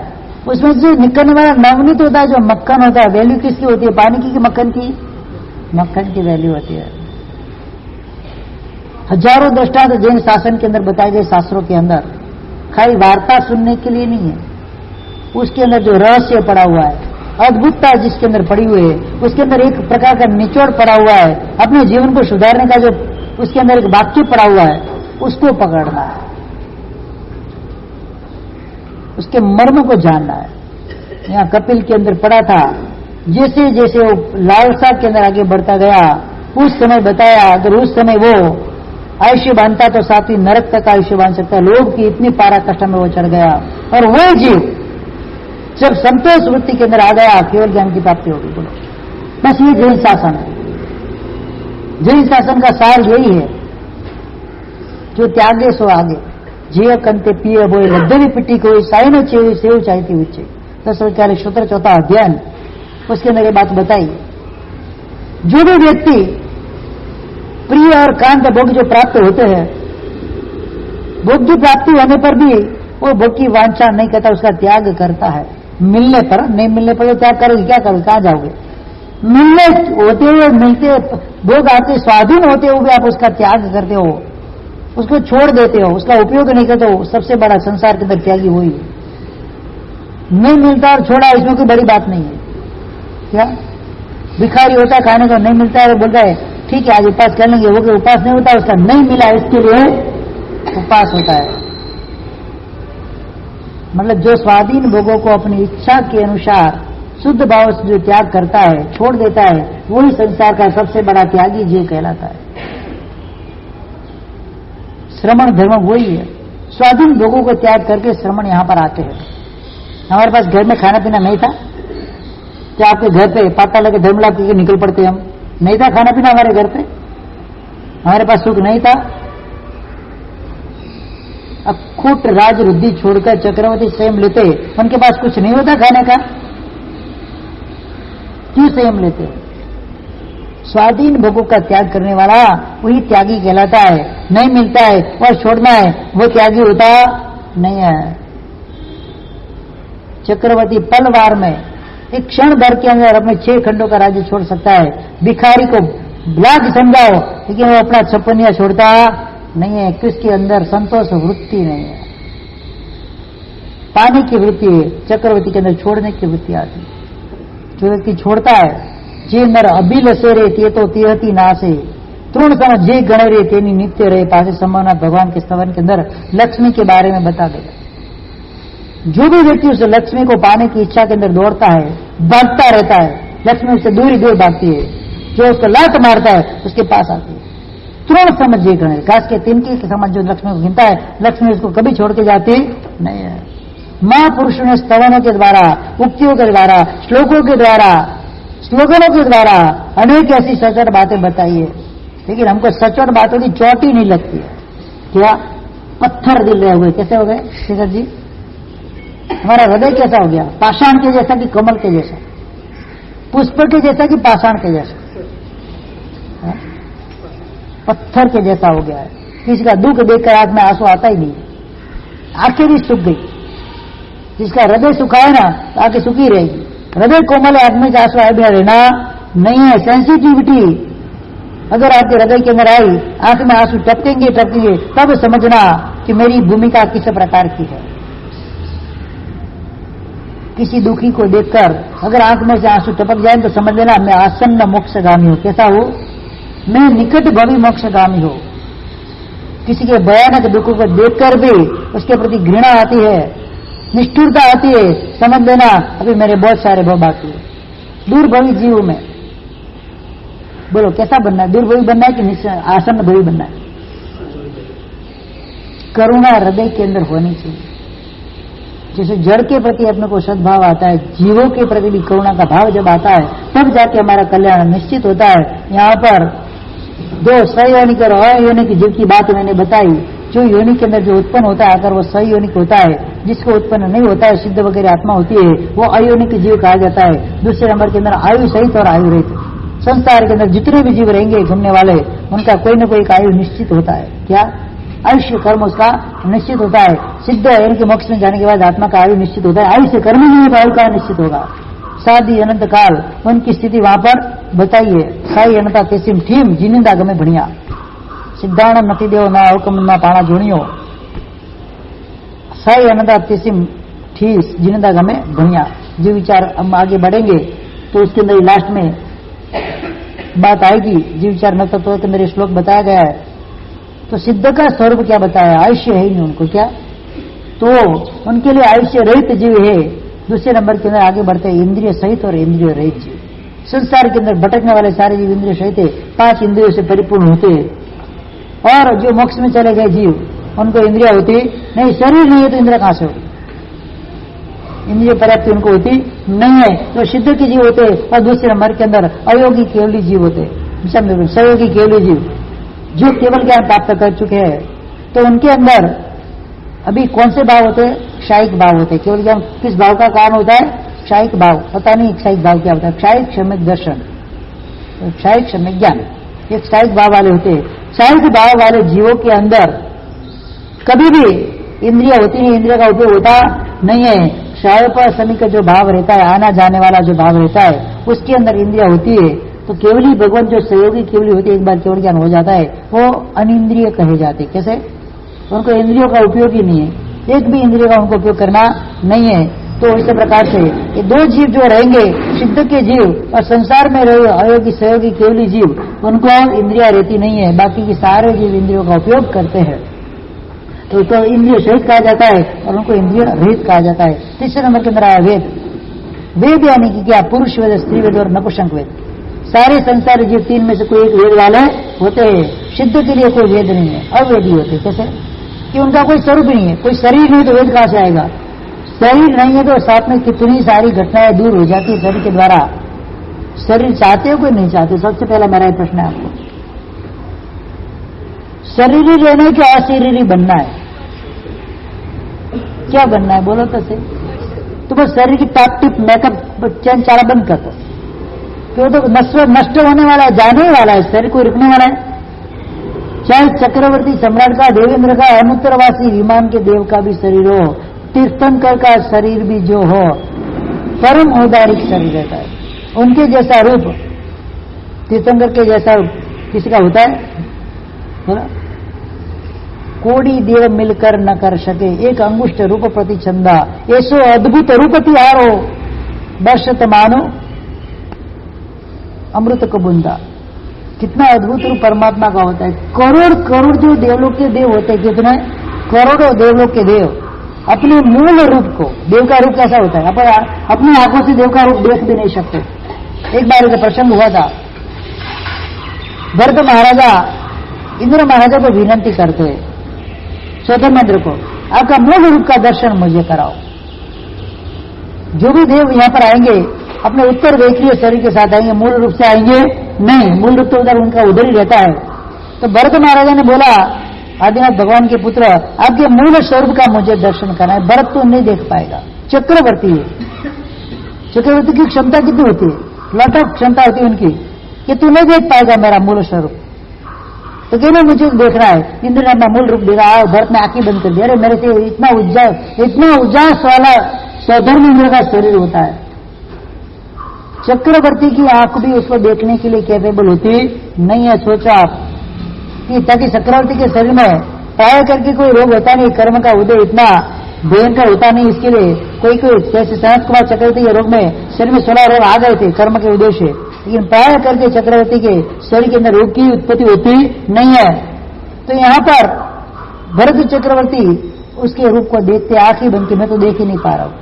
उसमें जो निकलने वाला नवनीत होता है, जो मक्खन होता है, वैल्यू किसकी होती है? पानी की कि मक्खन की? मक्खन की वैल्यू होती है। हजारों दृष्टांत जैन शासन के अंदर बताए गए शास्त्रों के अंदर खाली वार्ता सुनने के लिए नहीं है, उसके अंदर जो रहस्य पड़ा हुआ है, अद्भुतता जिसके अंदर पड़ी हुई है, उसके अंदर एक प्रकार का निचोड़ पड़ा हुआ है, अपने जीवन को सुधारने का जो उसके अंदर एक वाक्य पड़ा हुआ है, उसको पकड़ना है, उसके मर्म को जानना है। यहां कपिल के अंदर पड़ा था, जैसे जैसे वो लालसा के अंदर आगे बढ़ता गया, उस समय बताया अगर उस समय वो आयुष्य बांधता तो साथ ही नरक तक आयुष्य बांध सकता है। लोभ की इतनी पाराकाष्ठा में वो चढ़ गया, और वो जीव जब संतोष वृत्ति के अंदर आ गया, केवल ज्ञान की प्राप्ति होगी। बोलो, बस ये जैन शासन है। जैन शासन का सार यही है, जो त्यागे सो आगे, जिय कंते पिए बोए लद्दवी पिट्टी को साइनो चेवी सेव चाहती उच्चे। 10 सूत्र 4 अध्ययन, उसके अंदर ये बात बताई। जो भी व्यक्ति प्रिय और कांत भोग जो प्राप्त होते हैं, भोग की प्राप्ति होने पर भी वो भोग की वांछा नहीं करता, उसका त्याग करता है। मिलने पर, नहीं मिलने पर तो त्याग करोगे, क्या करोगे, कहां जाओगे? मिलने होते हुए, मिलते भोग आते स्वाधीन होते हुए आप उसका त्याग करते हो, उसको छोड़ देते हो, उसका उपयोग नहीं करते हो। सबसे बड़ा संसार के अंदर त्यागी वही है। नहीं मिलता और छोड़ा, इसमें कोई बड़ी बात नहीं है। क्या भिखारी होता है, खाने को नहीं मिलता है, बोलता है ठीक है आज उपास कर लेंगे, वो उपास नहीं होता, उसका नहीं मिला इसके लिए उपास होता है। मतलब जो स्वाधीन भोगों को अपनी इच्छा के अनुसार शुद्ध भाव से जो त्याग करता है, छोड़ देता है, वही संसार का सबसे बड़ा त्यागी जीव कहलाता है। श्रमण धर्म वही है, स्वाधीन भोगों को त्याग करके श्रमण यहां पर आते हैं। हमारे पास घर में खाना पीना नहीं था, क्या आपके घर पे पाता लगे धर्म लाभ करके निकल पड़ते? हम नहीं था खाना पीना हमारे घर पे, हमारे पास सुख नहीं था। अखूट राज रुद्धि छोड़कर चक्रवर्ती संयम लेते, उनके पास कुछ नहीं होता खाने का, क्यों संयम लेते? स्वाधीन भोगों का त्याग करने वाला वही त्यागी कहलाता है। नहीं मिलता है और छोड़ना है, वो त्यागी होता नहीं है। चक्रवर्ती पलवार में एक क्षण भर के अंदर अपने 6 खंडों का राज्य छोड़ सकता है। भिखारी को ब्लाग समझाओ, लेकिन वो अपना छप्पनिया छोड़ता नहीं है, किसके अंदर संतोष वृत्ति नहीं है, पाने की वृत्ति है। चक्रवर्ती के अंदर छोड़ने की वृत्ति आती है। जो व्यक्ति छोड़ता है, जे नर अभिलसे रे ते तो तिहती नासे, तृण सम जे गण रे तेनी नित्य रहे पासे संभावना। भगवान के स्तवन के अंदर लक्ष्मी के बारे में बता गया। जो भी व्यक्ति उस लक्ष्मी को पाने की इच्छा के अंदर दौड़ता है, भागता रहता है, लक्ष्मी उससे दूर ही दूर भागती है। जो उसको लात मारता है उसके पास आती है। तृण समझ जे गण, घास के तिनके के समझ जो लक्ष्मी को गिनता है, लक्ष्मी उसको कभी छोड़ के जाती नहीं है। महापुरुषों ने स्तवनों के द्वारा, उक्तियों के द्वारा, श्लोकों के द्वारा, स्लोगनों के द्वारा अनेक ऐसी सचोट बातें बताई है, लेकिन हमको सचोट बातों की चोट ही नहीं लगती है। क्या पत्थर दिल रहे हुए कैसे हो गए शेखर जी? हमारा हृदय कैसा हो गया? पाषाण के जैसा कि कमल के जैसा, पुष्प के जैसा कि पाषाण के जैसा? पत्थर के जैसा हो गया है। किसी का दुख देखकर आंख में आंसू आता ही नहीं, आंखें भी सूख गई। जिसका हृदय सूखा है ना, आंखें सूखी रहेगी। हृदय कोमल है, आंख में आंसू आए बिना रहना नहीं है। सेंसिटिविटी अगर आपके हृदय के अंदर आई, आंख में आंसू टपकेंगे टपकेंगे, तब समझना कि मेरी भूमिका किस प्रकार की है। किसी दुखी को देखकर अगर आंख में से आंसू टपक जाए तो समझ लेना मैं आसन्न मोक्षगामी हूं। कैसा हूं? मैं निकट भवी मोक्षगामी हूं। किसी के भयानक दुखों को देखकर भी उसके प्रति घृणा आती है, निष्ठुरता आती है, समझ लेना अभी मेरे बहुत सारे भव बाकी है। दूरभवी जीव में बोलो कैसा बनना है? दूरभवी बनना है कि आसन्न भवी बनना है? करुणा हृदय के अंदर होनी चाहिए। जैसे जड़ के प्रति अपने को सद्भाव आता है, जीवों के प्रति भी करुणा का भाव जब आता है तब जाके हमारा कल्याण निश्चित होता है। यहाँ पर दो सयोनिक और अयोनिक जीव की बात मैंने बताई। जो योनि के अंदर जो उत्पन्न होता है अगर वो सयोनिक होता है, जिसको उत्पन्न नहीं होता है सिद्ध वगैरह आत्मा होती है, वो अयोनिक जीव कहा जाता है। दूसरे नंबर के अंदर आयु सहित और आयु रहित। संसार के अंदर जितने भी जीव रहेंगे घूमने वाले, उनका कोई न कोई आयु निश्चित होता है। क्या आयुष्य कर्म उसका निश्चित होता है। सिद्ध यानी कि मोक्ष में जाने के बाद आत्मा का आयु निश्चित होता है। आयु से कर्म नहीं होगा, आयु का निश्चित होगा। शादी अनंत काल उनकी स्थिति वहां पर बताइए। साई अनंता तेसिम ठीम जिनिंदा गमे भणिया सिद्धाणम नति देव ना हुकम ना पाना जोड़ियो। साई अनंता तेसिम ठीस जिनिंदा गमे भणिया। जो विचार हम आगे बढ़ेंगे तो उसके अंदर लास्ट में बात आएगी। जीव विचार न तत्व के अंदर श्लोक बताया गया है। तो सिद्ध का स्वरूप क्या बताया? आयुष्य है ही नहीं उनको। क्या तो उनके लिए आयुष्य रहित जीव है। दूसरे नंबर के अंदर आगे बढ़ते हैं इंद्रिय सहित और इंद्रिय रहित जीव। संसार के अंदर भटकने वाले सारे जीव इंद्रिय सहित 5 इंद्रियों से परिपूर्ण होते हैं। और जो मोक्ष में चले गए जीव उनको इंद्रिया होती नहीं, शरीर नहीं है तो इंद्रिया कहां से होगी? इंद्रिय पर्याप्ति उनको होती नहीं है। तो सिद्ध के जीव होते और दूसरे नंबर के अंदर अयोगी केवली जीव होते, सहयोगी केवली जीव जो केवल ज्ञान प्राप्त कर चुके हैं। तो उनके अंदर अभी कौन से भाव होते हैं? क्षायिक भाव होते हैं। केवल ज्ञान किस भाव का कारण होता है? क्षायिक भाव। पता नहीं क्षायिक भाव क्या होता है? क्षायिक क्षमिक दर्शन, क्षायिक क्षमिक ज्ञान, ये क्षायिक भाव वाले होते हैं। क्षायिक भाव वाले जीवों के अंदर कभी भी इंद्रिय होती नहीं, इंद्रिय का उपयोग होता नहीं है। क्षय पर शमी का जो भाव रहता है, आना जाने वाला जो भाव रहता है, उसके अंदर इंद्रिया होती है। तो केवली भगवान जो सहयोगी केवली होती है, एक बार केवल ज्ञान हो जाता है वो अनिंद्रिय कहे जाते। कैसे? उनको इंद्रियों का उपयोग ही नहीं है, एक भी इंद्रिय का उनको उपयोग करना नहीं है। तो इस प्रकार से ये दो जीव जो रहेंगे, सिद्ध के जीव और संसार में रहे अयोगी सहयोगी केवली जीव, उनको इंद्रिया रहती नहीं है। बाकी के सारे जीव इंद्रियों का उपयोग करते हैं। तो इंद्रिय सहित कहा जाता है और उनको इंद्रिय रहित कहा जाता है। तीसरे नंबर के अंदर आया वेद। वेद यानी कि क्या? पुरुष वेद, स्त्री वेद और नपुंसक वेद। सारे संसार जीव 3 में से कोई एक वेद वाले होते हैं। सिद्ध के लिए कोई वेद नहीं है, अवेदी होते। कैसे? कि उनका कोई स्वरूप नहीं है, कोई शरीर नहीं तो वेद कहां से आएगा? शरीर नहीं है तो साथ में कितनी सारी घटनाएं दूर हो जाती है शरीर के द्वारा। शरीर चाहते हो कोई नहीं चाहते? सबसे पहला मेरा एक प्रश्न है आपको, शरीरी रहना कि अशरीरी बनना है? क्या बनना है बोलो तो सही। तो बस शरीर की टाप टिप मेकअप चैन चारा बंद कर दो, क्यों? तो नष्ट होने वाला है, जाने वाला है, शरीर को रुकने वाला है। चाहे चक्रवर्ती सम्राट का, देवेंद्र का, अनुत्तरवासी विमान के देव का भी शरीर हो, तीर्थंकर का शरीर भी जो हो, परम औदारिक शरीर रहता है। उनके जैसा रूप, तीर्थंकर के जैसा रूप किसी का होता है? बोला कोड़ी देव मिलकर न कर सके, एक अंगुष्ठ रूप प्रति छंदा, ऐसो अद्भुत रूप तिहारो बर्षत मानो अमृत को बुंदा। कितना अद्भुत रूप परमात्मा का होता है। करोड़ करोड़ जो देवलोक के देव होते हैं, कितने करोड़ों देवलोक के देव अपने मूल रूप को, देव का रूप कैसा होता है अपनी आंखों से देव का रूप देख भी नहीं सकते। एक बार एक प्रसंग हुआ था, भरत महाराजा इंद्र महाराजा को विनंती करते हैं, स्वतंत्र को आपका मूल रूप का दर्शन मुझे कराओ। जो भी देव यहां पर आएंगे अपने उत्तर देखिए शरीर के साथ आएंगे, मूल रूप से आएंगे नहीं, मूल रूप तो उधर उनका उधर ही रहता है। तो भरत महाराजा ने बोला, आदिनाथ भगवान के पुत्र आपके मूल स्वरूप का मुझे दर्शन करना है। भरत तो नहीं देख पाएगा, चक्रवर्ती है। चक्रवर्ती की क्षमता कितनी होती है? लौटक क्षमता होती है उनकी कि तू नहीं देख पाएगा मेरा मूल स्वरूप। तो कहना मुझे देखना है। इंद्र ने अपना मूल रूप देखा, भरत ने आंखें बंद कर दिया। अरे मेरे से इतना उजास वाला स्वधर्म इंद्र का शरीर होता है। चक्रवर्ती की आंख भी उसको देखने के लिए कैपेबल होती नहीं है। सोचा आप कि ताकि चक्रवर्ती के शरीर में पाया करके कोई रोग होता नहीं, कर्म का उदय इतना भयंकर होता नहीं, इसके लिए कोई जैसे सनत कुमार चक्रवर्ती के रोग में शरीर में 16 रोग आ गए थे कर्म के उद्देश्य, लेकिन प्राय करके चक्रवर्ती के शरीर के अंदर रोग की उत्पत्ति होती नहीं है। तो यहाँ पर भरत चक्रवर्ती उसके रूप को देखते आंखें बन के, मैं तो देख ही नहीं पा रहा हूं।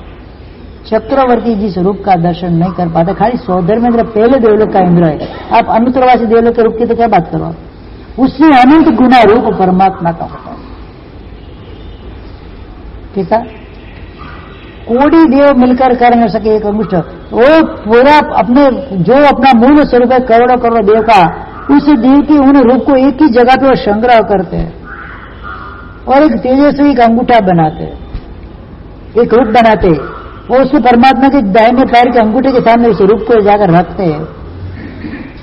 चक्रवर्ती जिस रूप का दर्शन नहीं कर पाता, खाली सौधर्मेंद्र पहले देवलोक का इंद्र है, आप अनुत्तरवासी देवलोक के रूप की तो क्या बात करो, उससे अनंत गुना रूप परमात्मा का होता है। कैसा? कोटि देव मिलकर कर न सके एक अंगुष्ठ, वो पूरा अपने जो अपना मूल स्वरूप है करोड़ों करोड़ देव का, उस देव के उन रूप को एक ही जगह पे संग्रह करते हैं और एक तेजस्वी का अंगूठा बनाते हैं, एक रूप बनाते हैं। वो उसको परमात्मा के दाहिने पैर के अंगूठे के सामने उस रूप को जाकर रखते हैं,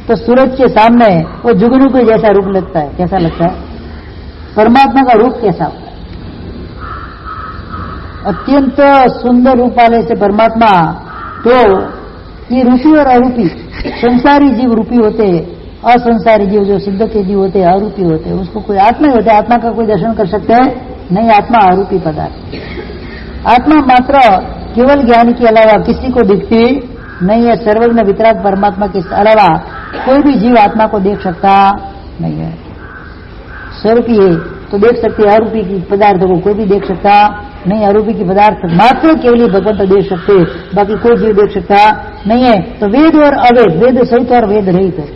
तो सूरज के सामने वो जुगनू को जैसा रूप लगता है। कैसा लगता है? परमात्मा का रूप कैसा होता है? अत्यंत सुंदर रूप वाले से परमात्मा। तो ये रूपी और अरूपी, संसारी जीव रूपी होते हैं, असंसारी जीव जो सिद्ध के जीव होते हैं अरूपी होते हैं। उसको कोई आत्मा ही होता है, आत्मा का कोई दर्शन कर सकते हैं नहीं, आत्मा अरूपी पदार्थ। आत्मा मात्र केवल ज्ञानी के अलावा किसी को दिखती नहीं है। सर्वज्ञ वितराग परमात्मा के अलावा कोई भी जीव आत्मा को देख सकता नहीं है। स्वरूपी है तो देख सकते, अरूपी की पदार्थों को कोई भी देख सकता नहीं। अरूपी की पदार्थ मात्र केवल भगवंत देख सकते, बाकी कोई जीव देख सकता नहीं है। तो वेद और अवेद, वेद सहित और वेद रहित है।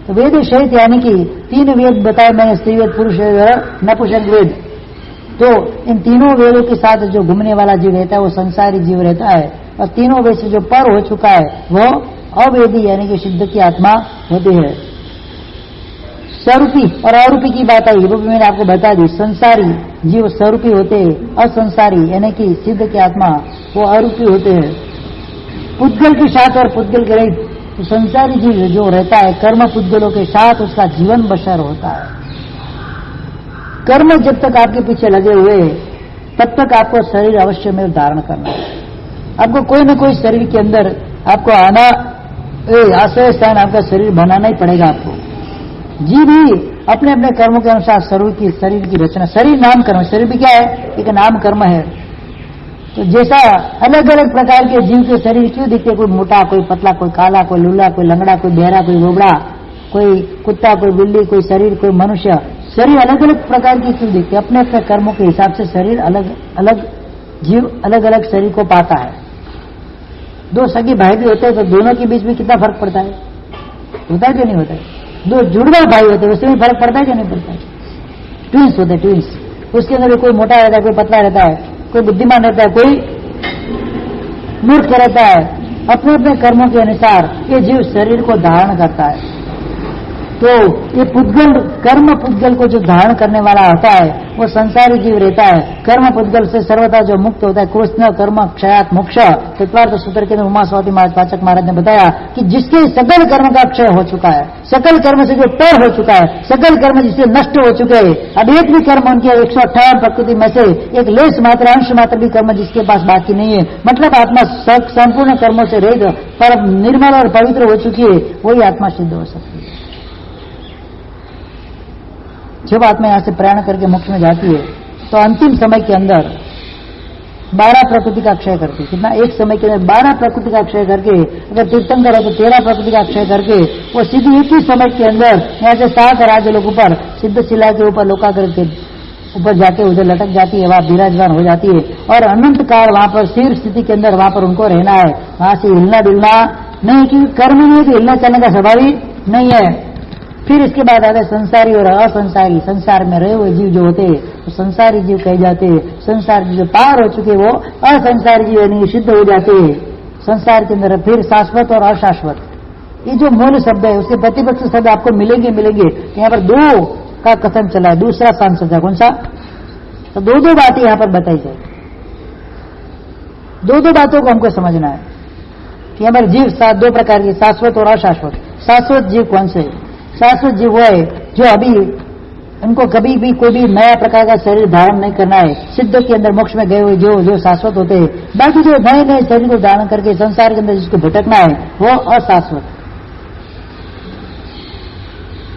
तो वेद सहित यानी कि 3 वेद बताए मैंने, स्त्री वेद, पुरुष वेद, नपुंसक वेद। तो इन तीनों वेदों के साथ जो घूमने वाला जीव रहता है वो संसारी जीव रहता है, और तीनों वेद से जो पर हो चुका है वो अवेदी यानी कि सिद्ध की आत्मा होती है। स्वरूपी और अरूपी की बात आई, वो भी मैंने आपको बता दी। संसारी जीव स्वरूपी होते हैं, असंसारी यानी कि सिद्ध की आत्मा वो अरूपी होते हैं। पुद्गल के साथ और पुद्गल के रहित, तो संसारी जीव जो रहता है कर्म पुद्गलों के साथ उसका जीवन बसर होता है। कर्म जब तक आपके पीछे लगे हुए तब तक आपको शरीर अवश्य में धारण करना है। आपको कोई न कोई शरीर के अंदर आपको आना, आश्रय स्थान आपका शरीर बनाना ही पड़ेगा आपको। जीव ही अपने अपने कर्मों के अनुसार शरीर की रचना, शरीर नाम कर्म, शरीर भी क्या है? एक नाम कर्म है। तो जैसा अलग अलग प्रकार के जीव के शरीर क्यों दिखते, कोई मोटा, कोई पतला, कोई काला, कोई लूला, कोई लंगड़ा, कोई बहरा, कोई लोबड़ा, कोई कुत्ता, कोई बिल्ली, कोई शरीर, कोई मनुष्य, शरीर अलग अलग प्रकार की क्यों दिखते? अपने अपने कर्मों के हिसाब से शरीर अलग अलग, जीव अलग अलग शरीर को पाता है। 2 सगे भाई भी होते हैं तो दोनों के बीच में कितना फर्क पड़ता है? होता है कि नहीं होता है? 2 जुड़वा भाई होते हैं उसमें फर्क पड़ता है कि नहीं पड़ता है? ट्विंस होते हैं, ट्विंस, उसके अंदर कोई मोटा रहता है, कोई पतला रहता है, कोई बुद्धिमान रहता है, कोई मूर्ख रहता है। अपने अपने कर्मों के अनुसार ये जीव शरीर को धारण करता है। तो ये पुद्गल, कर्म पुद्गल को जो धारण करने वाला होता है वो संसारी जीव रहता है। कर्म पुद्गल से सर्वथा जो मुक्त होता है, कृष्ण कर्म क्षयात मोक्ष, तत्वार्थ सूत्र के अंदर उमा स्वाति पाचक महाराज ने बताया कि जिसके सकल कर्म का क्षय हो चुका है, सकल कर्म से जो पर हो चुका है, सकल कर्म जिससे नष्ट हो चुके हैं, अब एक भी कर्म उनके 158 प्रकृति में से एक लेस मात्र, अंश मात्र भी कर्म जिसके पास बाकी नहीं है, मतलब आत्मा संपूर्ण कर्मों से रहित पर निर्मल और पवित्र हो चुकी है, वही आत्मा सिद्ध हो सकती है। जब आत्मा यहां से प्रयाण करके मोक्ष में जाती है तो अंतिम समय के अंदर 12 प्रकृति का क्षय करती है। कितना? एक समय के अंदर 12 प्रकृति का क्षय करके, अगर तीर्थंकर है तो 13 प्रकृति का क्षय करके वो सीधी एक ही समय के अंदर यहाँ से 7 राज्य लोगों पर, सिद्ध शिला के ऊपर, लोकाग्र के ऊपर जाके उधर लटक जाती है, वहां विराजमान हो जाती है और अनंत काल वहां पर स्थिर स्थिति के अंदर वहां पर उनको रहना है। वहां से हिलना डुलना नहीं, क्योंकि कर्म नहीं है तो हिलना चलने का स्वाभाविक नहीं है। फिर इसके बाद आता है संसारी और असंसारी। संसार में रहे हुए जीव जो होते हैं तो संसारी जीव कहे जाते हैं। संसार जो पार हो चुके वो असंसारी जीव यानी सिद्ध हो जाते हैं। संसार के अंदर फिर शाश्वत और अशाश्वत, ये जो मूल शब्द है उसके प्रतिपक्ष शब्द आपको मिलेंगे। यहाँ पर 2 का कथन चला है, दूसरा सांसद है कौन सा? तो 2 बातें यहाँ पर बताई जाए। 2 बातों को हमको समझना है कि हमारे जीव 2 प्रकार के, शाश्वत और अशाश्वत। शाश्वत जीव कौन से? शाश्वत जीव वो है जो अभी उनको कभी भी कोई भी नया प्रकार का शरीर धारण नहीं करना है। सिद्ध के अंदर मोक्ष में गए हुए जो शाश्वत होते हैं, बाकी जो नए नए शरीर को धारण करके संसार के अंदर जिसको भटकना है वो अशाश्वत।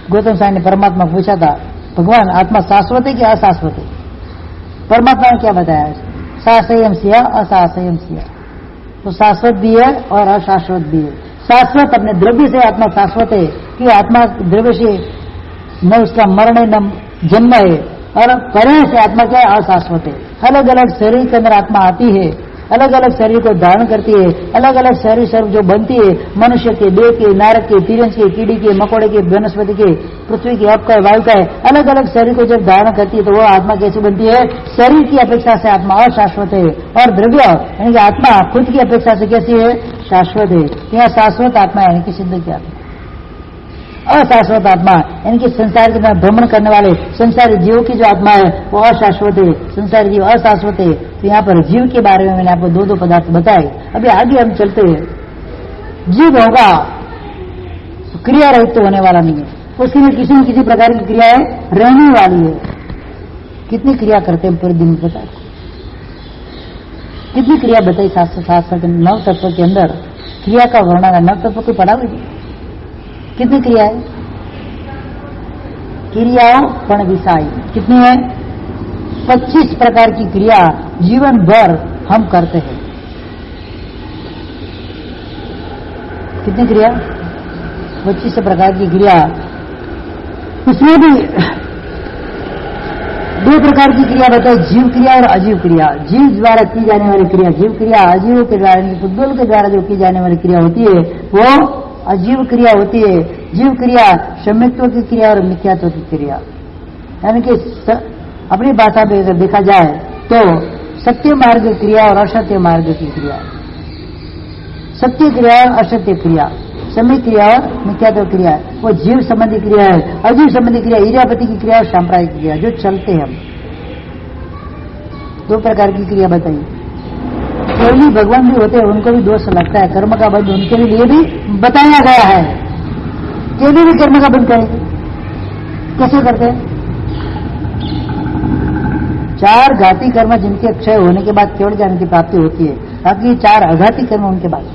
गौतम साहब ने परमात्मा पूछा था, भगवान आत्मा शाश्वत है कि अशाश्वत है? परमात्मा ने क्या बताया? सासयम सिया असासयम सिया। तो शाश्वत भी है और अशाश्वत भी है। शाश्वत अपने द्रव्य से आत्मा शाश्वत है कि आत्मा द्रव्य से न उसका मरण है न जन्म है, और करण से आत्मा क्या है? अशाश्वत है। अलग अलग शरीर के अंदर आत्मा आती है, अलग अलग शरीर को धारण करती है, अलग अलग शरीर स्वरूप जो बनती है, मनुष्य के, देव के, नारक के, तिरंज के, कीड़ी के, मकोड़े के, वनस्पति के, पृथ्वी के, अप का, वायु का है, अलग अलग शरीर को जब धारण करती है तो वो आत्मा कैसी बनती है? शरीर की अपेक्षा से आत्मा अशाश्वत है, और द्रव्य यानी कि आत्मा खुद की अपेक्षा से कैसी है? शाश्वत है। यहाँ शाश्वत आत्मा यानी कि सिद्ध की आत्मा, अशाश्वत आत्मा यानी कि संसार के अंदर भ्रमण करने वाले संसारी जीव की जो आत्मा है वो अशाश्वत है, संसारी जीव अशाश्वत है। तो यहाँ पर जीव के बारे में मैंने आपको दो दो पदार्थ बताए। अभी आगे हम चलते हैं। जीव होगा तो क्रिया रहित तो होने वाला नहीं है, उसके लिए किसी न किसी प्रकार की क्रियाएं रहने वाली है। कितनी क्रिया करते हैं पूरे दिन में बताए? कितनी क्रिया बताई शास्त्र नव तत्व के अंदर क्रिया का वर्णन? नव तत्व को पढ़ा हुई कितनी क्रिया है? क्रियाओं पण विषाई कितनी है? 25 प्रकार की क्रिया जीवन भर हम करते हैं। कितनी क्रिया? 25 प्रकार की क्रिया। उसमें भी दो प्रकार की क्रिया बताए, जीव क्रिया और अजीव क्रिया। जीव द्वारा की जाने वाली क्रिया जीव क्रिया, अजीव के द्वारा पुद्गल के द्वारा जो की जाने वाली क्रिया होती है वो अजीव क्रिया होती है। जीव क्रिया सम्यक्त्व की क्रिया और मिथ्यात्व की क्रिया, यानी कि अपनी भाषा में अगर देखा जाए तो सत्य मार्ग क्रिया और असत्य मार्ग की क्रिया, सत्य क्रिया और असत्य क्रिया, सम्यक क्रिया और मिथ्यात्व क्रिया, वो जीव संबंधी क्रिया है। अजीव संबंधी क्रिया इरियापति की क्रिया और सांप्रायिक क्रिया जो चलते हैं। हम दो प्रकार की क्रिया बताई। केवली भगवान भी होते हैं, उनको भी दोष लगता है, कर्म का बंध उनके लिए भी बताया गया है। केवली भी कर्म का बंध करेंगे, कैसे करते हैं? 4 घाती कर्म जिनके क्षय होने के बाद केवल ज्ञान की प्राप्ति होती है, बाकी 4 अघाती कर्म उनके बाद,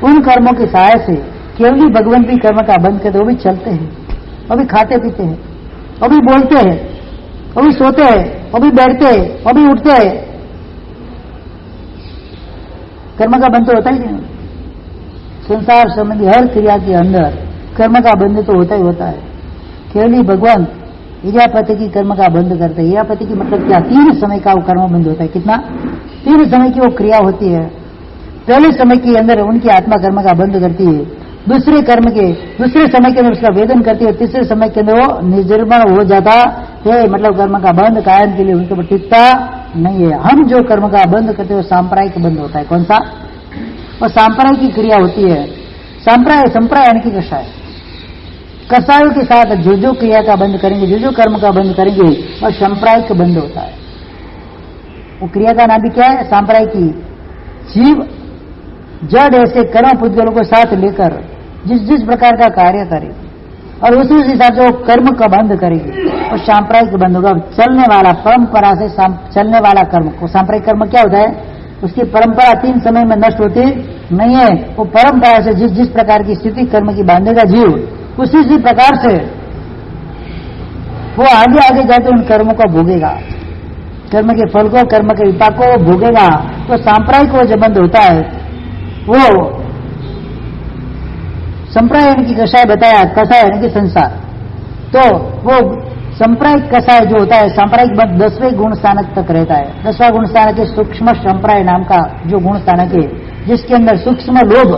उन कर्मों की सहायता से केवली भगवान भी कर्म का बंध करते, वो भी चलते हैं, वो भी खाते पीते हैं, वो भी बोलते हैं, वो भी सोते हैं, वो भी बैठते हैं, वो भी उठते हैं। कर्म का बंध तो होता ही नहीं। संसार संबंधी हर क्रिया के अंदर कर्म का बंध तो होता ही होता है। केवली भगवान इरियापति की कर्म का बंध करते हैं। इरियापति की मतलब क्या? 3 समय का वो कर्म बंध होता है। कितना? 3 समय की वो क्रिया होती है। पहले समय के अंदर उनकी आत्मा कर्म का बंध करती है, दूसरे समय के अंदर उसका वेदन करती है, तीसरे समय के अंदर वो निर्जर्मण हो जाता है, मतलब कर्म का बंध कायम के लिए उनके ऊपर टिकता नहीं है। हम जो कर्म का बंध करते हैं वो सांप्रायिक बंध होता है। कौन सा? वो सांप्रायिक की क्रिया होती है। संप्राय यानी कि कसायों के साथ जो क्रिया का बंध करेंगे, जो कर्म का बंध करेंगे वह सांप्रायिक बंध होता है। वो क्रिया का नाम भी क्या है? सांप्रायिकी। जीव जड़ ऐसे कर्म पुद्गलों को साथ लेकर जिस प्रकार का कार्य करेगी और उसी हिसाब से वो कर्म का बंध करेगी, वो सांप्रायिक बंध होगा। चलने वाला, परंपरा से चलने वाला कर्म को सांप्रायिक कर्म क्या होता है? उसकी परंपरा 3 समय में नष्ट होती नहीं है। वो परंपरा से जिस प्रकार की स्थिति कर्म की बांधेगा जीव, उसी प्रकार से वो आगे जाकर उन कर्मों को भोगेगा, कर्म के फल को, कर्म के विपाक को भोगेगा। तो सांप्रायिक वो जो बंध होता है वो संप्राय यानी कि कषाय बताया, कषाय यानी कि संसार। तो वो संप्रायिक कषाय जो होता है, सांप्रायिक बंध 10वें गुण स्थानक तक रहता है। 10वां गुण स्थानक है सूक्ष्म संप्राय नाम का जो गुण स्थानक है, जिसके अंदर सूक्ष्म लोभ।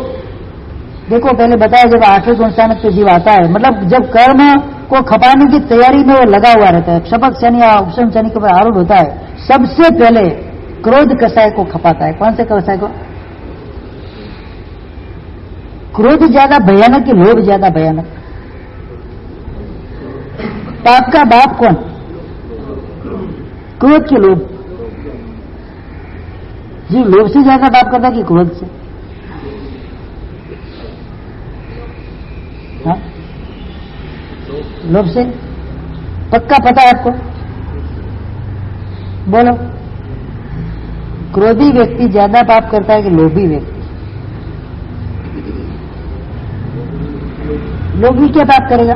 देखो पहले बताया जब 8वें गुण स्थानक पे जीव आता है, मतलब जब कर्म को खपाने की तैयारी में वो लगा हुआ रहता है, शपथ शनि या उपशम शनि के ऊपर आरूढ़ होता है, सबसे पहले क्रोध कषाय को खपाता है। कौन से कषाय को? क्रोध ज्यादा भयानक कि लोभ ज्यादा भयानक? पाप का बाप कौन? क्रोध के लोभ। जी लोभ से ज्यादा पाप करता कि क्रोध से? हाँ? लोभ से? पक्का पता है आपको? बोलो। क्रोधी व्यक्ति ज्यादा पाप करता है कि लोभी व्यक्ति? लोभी क्या पाप करेगा?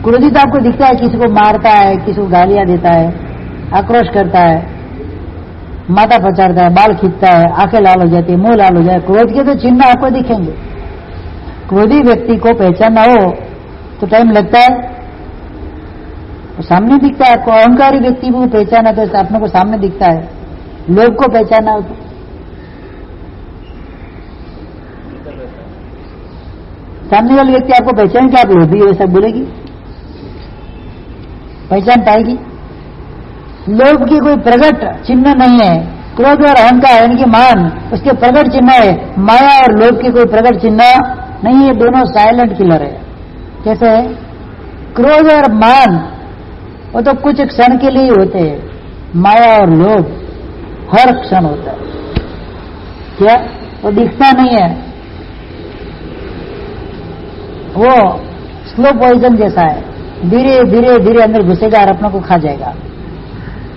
क्रोधी तो आपको दिखता है, किसी को मारता है, किसी को गालियां देता है, आक्रोश करता है, माथा पचाड़ता है, बाल खींचता है, आंखें लाल हो जाती है, मुंह लाल हो जाए, क्रोध के तो चिन्ह आपको दिखेंगे। क्रोधी व्यक्ति को पहचानना हो तो टाइम लगता है, तो सामने दिखता है आपको। अहंकारी व्यक्ति को पहचाना तो अपने को सामने दिखता है। लोभ को पहचाना हो तो सामने वाले व्यक्ति आपको पहचान के आप लोभी हो ऐसा बोलेगी, पहचान पाएगी? लोभ की कोई प्रकट चिन्ह नहीं है। क्रोध और अहंकार यानी कि मान उसके प्रकट चिन्ह है। माया और लोभ की कोई प्रकट चिन्ह नहीं है, दोनों साइलेंट किलर है। कैसे है? क्रोध और मान वो तो कुछ क्षण के लिए होते हैं, माया और लोभ हर क्षण होता है। क्या वो दिखता नहीं है, वो स्लो पॉइजन जैसा है, धीरे धीरे धीरे अंदर घुसेगा और अपने को खा जाएगा।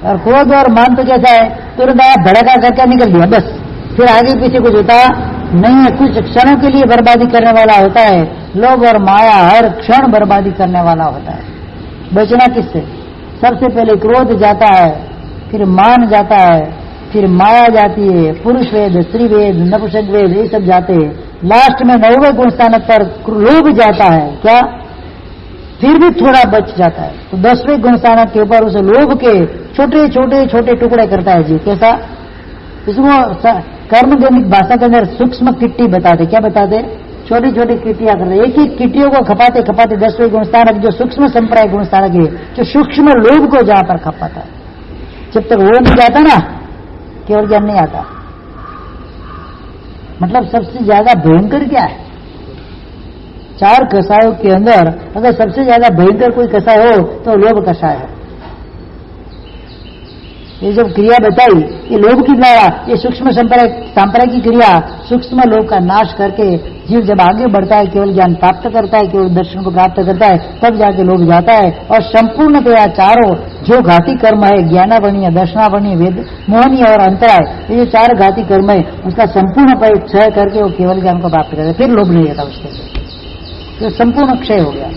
और क्रोध और मान तो कैसा है, तुरंत आप धड़का करके निकल दिया बस, फिर आगे पीछे कुछ होता नहीं है, कुछ क्षणों के लिए बर्बादी करने वाला होता है। लोभ और माया हर क्षण बर्बादी करने वाला होता है। बचना किससे? सबसे पहले क्रोध जाता है, फिर मान जाता है, फिर माया जाती है, पुरुष वेद, स्त्री वेद, नपुंसक वेद, ये सब जाते हैं। लास्ट में 9वें गुण स्थान पर लोभ जाता है। क्या? फिर भी थोड़ा बच जाता है, तो 10वें गुण स्थान के ऊपर उस लोभ के छोटे छोटे छोटे टुकड़े करता है जीव। कैसा? इसको कर्मगणित भाषा के अंदर सूक्ष्म किट्टी बताते। क्या बताते? छोटी छोटी किट्टियां करते। एक एक किट्टियों को खपाते खपाते 10वें गुण स्थानक जो सूक्ष्म संप्रदाय गुण स्थानक है, जो सूक्ष्म लोभ को जहां पर खपाता है, जब तक वो नहीं जाता ना केवल ज्ञान नहीं आता। मतलब सबसे ज्यादा भयंकर क्या है? 4 कषायों के अंदर अगर सबसे ज्यादा भयंकर कोई कषाय हो तो लोभ कषाय है। ये जब क्रिया बताई, ये लोभ की द्वारा, ये सूक्ष्म सांप्रदाय की क्रिया सूक्ष्म लोभ का नाश करके जीव जब आगे बढ़ता है, केवल ज्ञान प्राप्त करता है, केवल दर्शन को प्राप्त करता है, तब जाके लोभ जाता है। और संपूर्णतया चारों जो घाती कर्म है, ज्ञानावरणीय, दर्शनावरणीय, वेद मोहनीय और अंतराय, ये जो 4 घाती कर्म है उसका संपूर्ण क्षय करके वो केवल ज्ञान को प्राप्त करता है। फिर लोभ नहीं रहता उसके अंदर, तो संपूर्ण क्षय हो गया।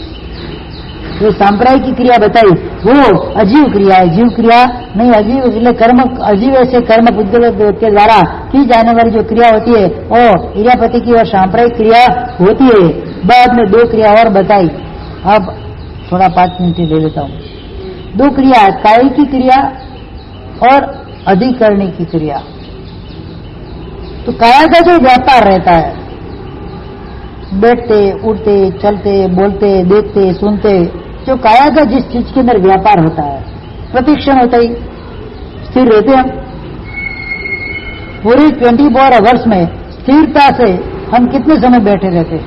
जो सांप्रदायिक की क्रिया बताई वो अजीव क्रिया है, जीव क्रिया नहीं। अजीव इसलिए कर्म, अजीव ऐसे कर्म पुद्गल के द्वारा की जाने वाली जो क्रिया होती है वो इरियापति की और सांप्रदायिक क्रिया होती है। बाद में 2 क्रिया और बताई, अब थोड़ा 5 मिनट ले लेता हूं। 2 क्रिया है, कायिक की क्रिया और अधिकरणी की क्रिया। तो काया का जो व्यापार रहता है, बैठते उठते चलते बोलते देखते सुनते, जो काया का जिस चीज के अंदर व्यापार होता है, प्रतिक्षण होता ही स्थिर रहते हम। पूरी 24 आवर्स में स्थिरता से हम कितने समय बैठे रहते?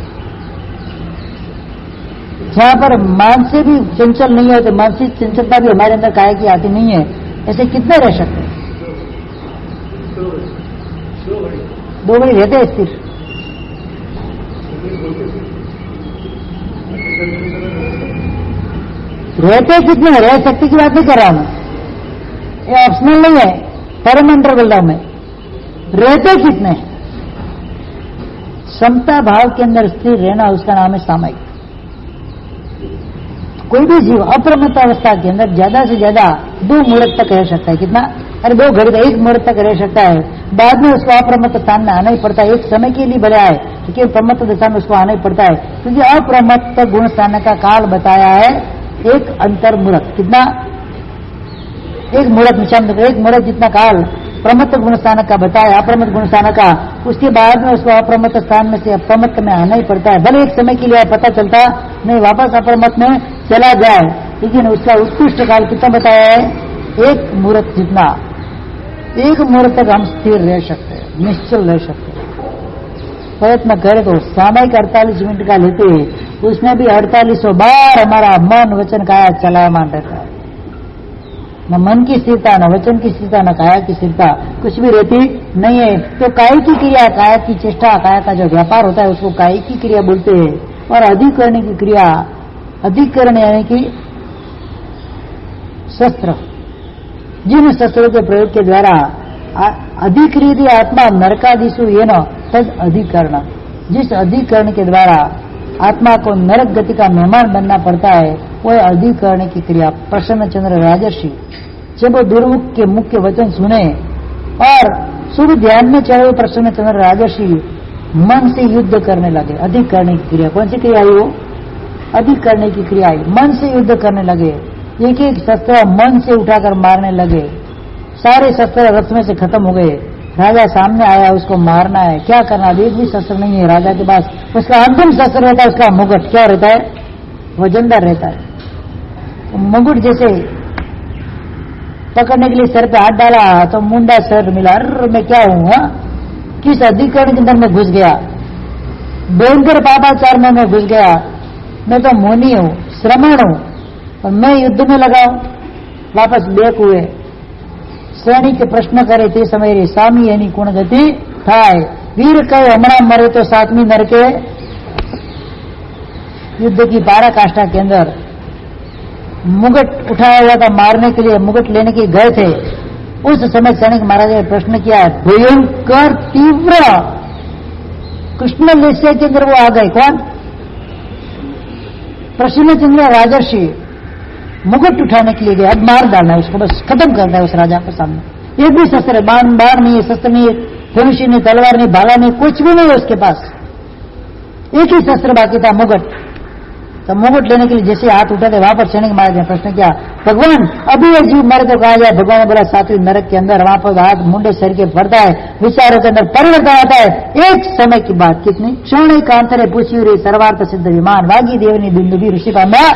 जहां पर मानसिक भी चंचल नहीं होते, मानसिक चंचलता भी हमारे अंदर काया की आती नहीं है, ऐसे कितने रह सकते? 2 घड़ी रहते हैं स्थिर। रहते कितने? रह सकते की बात नहीं कर रहा हूं, ये ऑप्शनल नहीं है, पैरामीटर बोल रहा हूं मैं। रहते कितने? समता भाव के अंदर स्थिर रहना, उसका नाम है सामयिक। कोई भी जीव अप्रमत्त अवस्था के अंदर ज्यादा से ज्यादा 2 मुहूर्त तक रह सकता है। कितना? अरे 2 घड़ी, 1 मुहूर्त तक रह सकता है। बाद में उसको अप्रमत्त स्थान में आना ही पड़ता है। एक समय के लिए भले आए, लेकिन प्रमत्त दशा में उसको आना ही पड़ता है, क्योंकि अप्रमत्त गुण स्थान का काल बताया है 1 अंतर मुहूर्त। कितना? 1 मुहूर्त निशान, 1 मुहूर्त जितना काल प्रमत्त गुण स्थान का बताया, अप्रमत्त गुण स्थान का, उसके बाद में उसको अप्रमत्त स्थान में से अप्रमत्त में आना ही पड़ता है। भले एक समय के लिए पता चलता नहीं, वापस अप्रमत्त में चला जाए, लेकिन उसका उत्कृष्ट काल कितना बताया है? 1 मुहूर्त जितना। 1 मुहूर्त तक हम स्थिर रह सकते हैं, निश्चल रह सकते हैं। प्रयत्न करें तो सामयिक 48 मिनट का लेते हैं, उसमें भी 4800 बार हमारा मन वचन काया चलायमान रहता है। न मन की स्थिरता, न वचन की स्थिरता, न काया की स्थिरता, कुछ भी रहती नहीं है। तो काय की क्रिया, काया की चेष्टा, काया का जो व्यापार होता है उसको काय की क्रिया बोलते हैं। और अधिकरण की क्रिया, अधिकरण यानी कि शस्त्र, जिन शस्त्रों के प्रयोग के द्वारा अधिकृत आत्मा नरकादिशु ये न तद अधिकरण, जिस अधिकरण के द्वारा आत्मा को नरक गति का मेहमान बनना पड़ता है, वह अधिकरण की क्रिया। प्रसन्न चंद्र राजर्षि जब दुर्मुख के मुख्य वचन सुने और शुभ ध्यान में चढ़े हुए प्रसन्न चंद्र राजर्षि मन से युद्ध करने लगे। अधिक करने की क्रिया, कौन सी क्रिया आई वो? अधिक करने की क्रिया आई। मन से युद्ध करने लगे, एक एक शस्त्र मन से उठाकर मारने लगे। सारे शस्त्र रथ में से खत्म हो गए। राजा सामने आया, उसको मारना है, क्या करना? एक भी शस्त्र नहीं है राजा के पास। उसका अंतिम शस्त्र रहता है उसका मुकुट। क्या रहता है? वजनदार रहता है। मुकुट जैसे पकड़ने के लिए सर पे हाथ डाला तो मुंडा सर मिला। मैं क्या हूं? किस अधिकरण के अंदर में घुस गया? भयंकर पापाचार में मैं घुस गया। मैं तो मुनि हूं, श्रमण हूं, और मैं युद्ध में लगाऊं। वापस बेक हुए। सैनिक प्रश्न करे ते समय रे स्वामी एनी कोण गति थाय। वीर कहे हमारा मरे तो सातवीं नरके। युद्ध की पराकाष्ठा के अंदर मुकुट उठाया हुआ था मारने के लिए, मुकुट लेने के गए थे। उस समय सैनिक महाराज ने प्रश्न किया, भयंकर तीव्र कृष्ण लेस्य के अंदर वो आ गए। कौन? प्रसन्न चंद्र राजर्षि मुकुट उठाने के लिए गए। अब मार डालना है उसको, बस खत्म करना है उस राजा के सामने। एक भी शस्त्र, बाण नहीं है, शस्त्र नहीं है, धनुष नहीं, तलवार नहीं, भाला नहीं, कुछ भी नहीं है उसके पास। एक ही शस्त्र बाकी था, मुकुट। तो मुकुट लेने के लिए जैसे हाथ उठाते वहां पर सैनिक महाराज ने प्रश्न किया, भगवान अभी ये जीव मरे तो कहा जाए? भगवान ने बोला सातवीं नरक के अंदर। वहां पर हाथ मुंडे शरीर के पड़ता है, विचारों के अंदर परिवर्तन आता है। एक समय की बात, कितनी क्षण कांतरे पूछी रे सर्वार्थ सिद्ध विमान वागी देवनी बिंदु भी ऋषि का मैं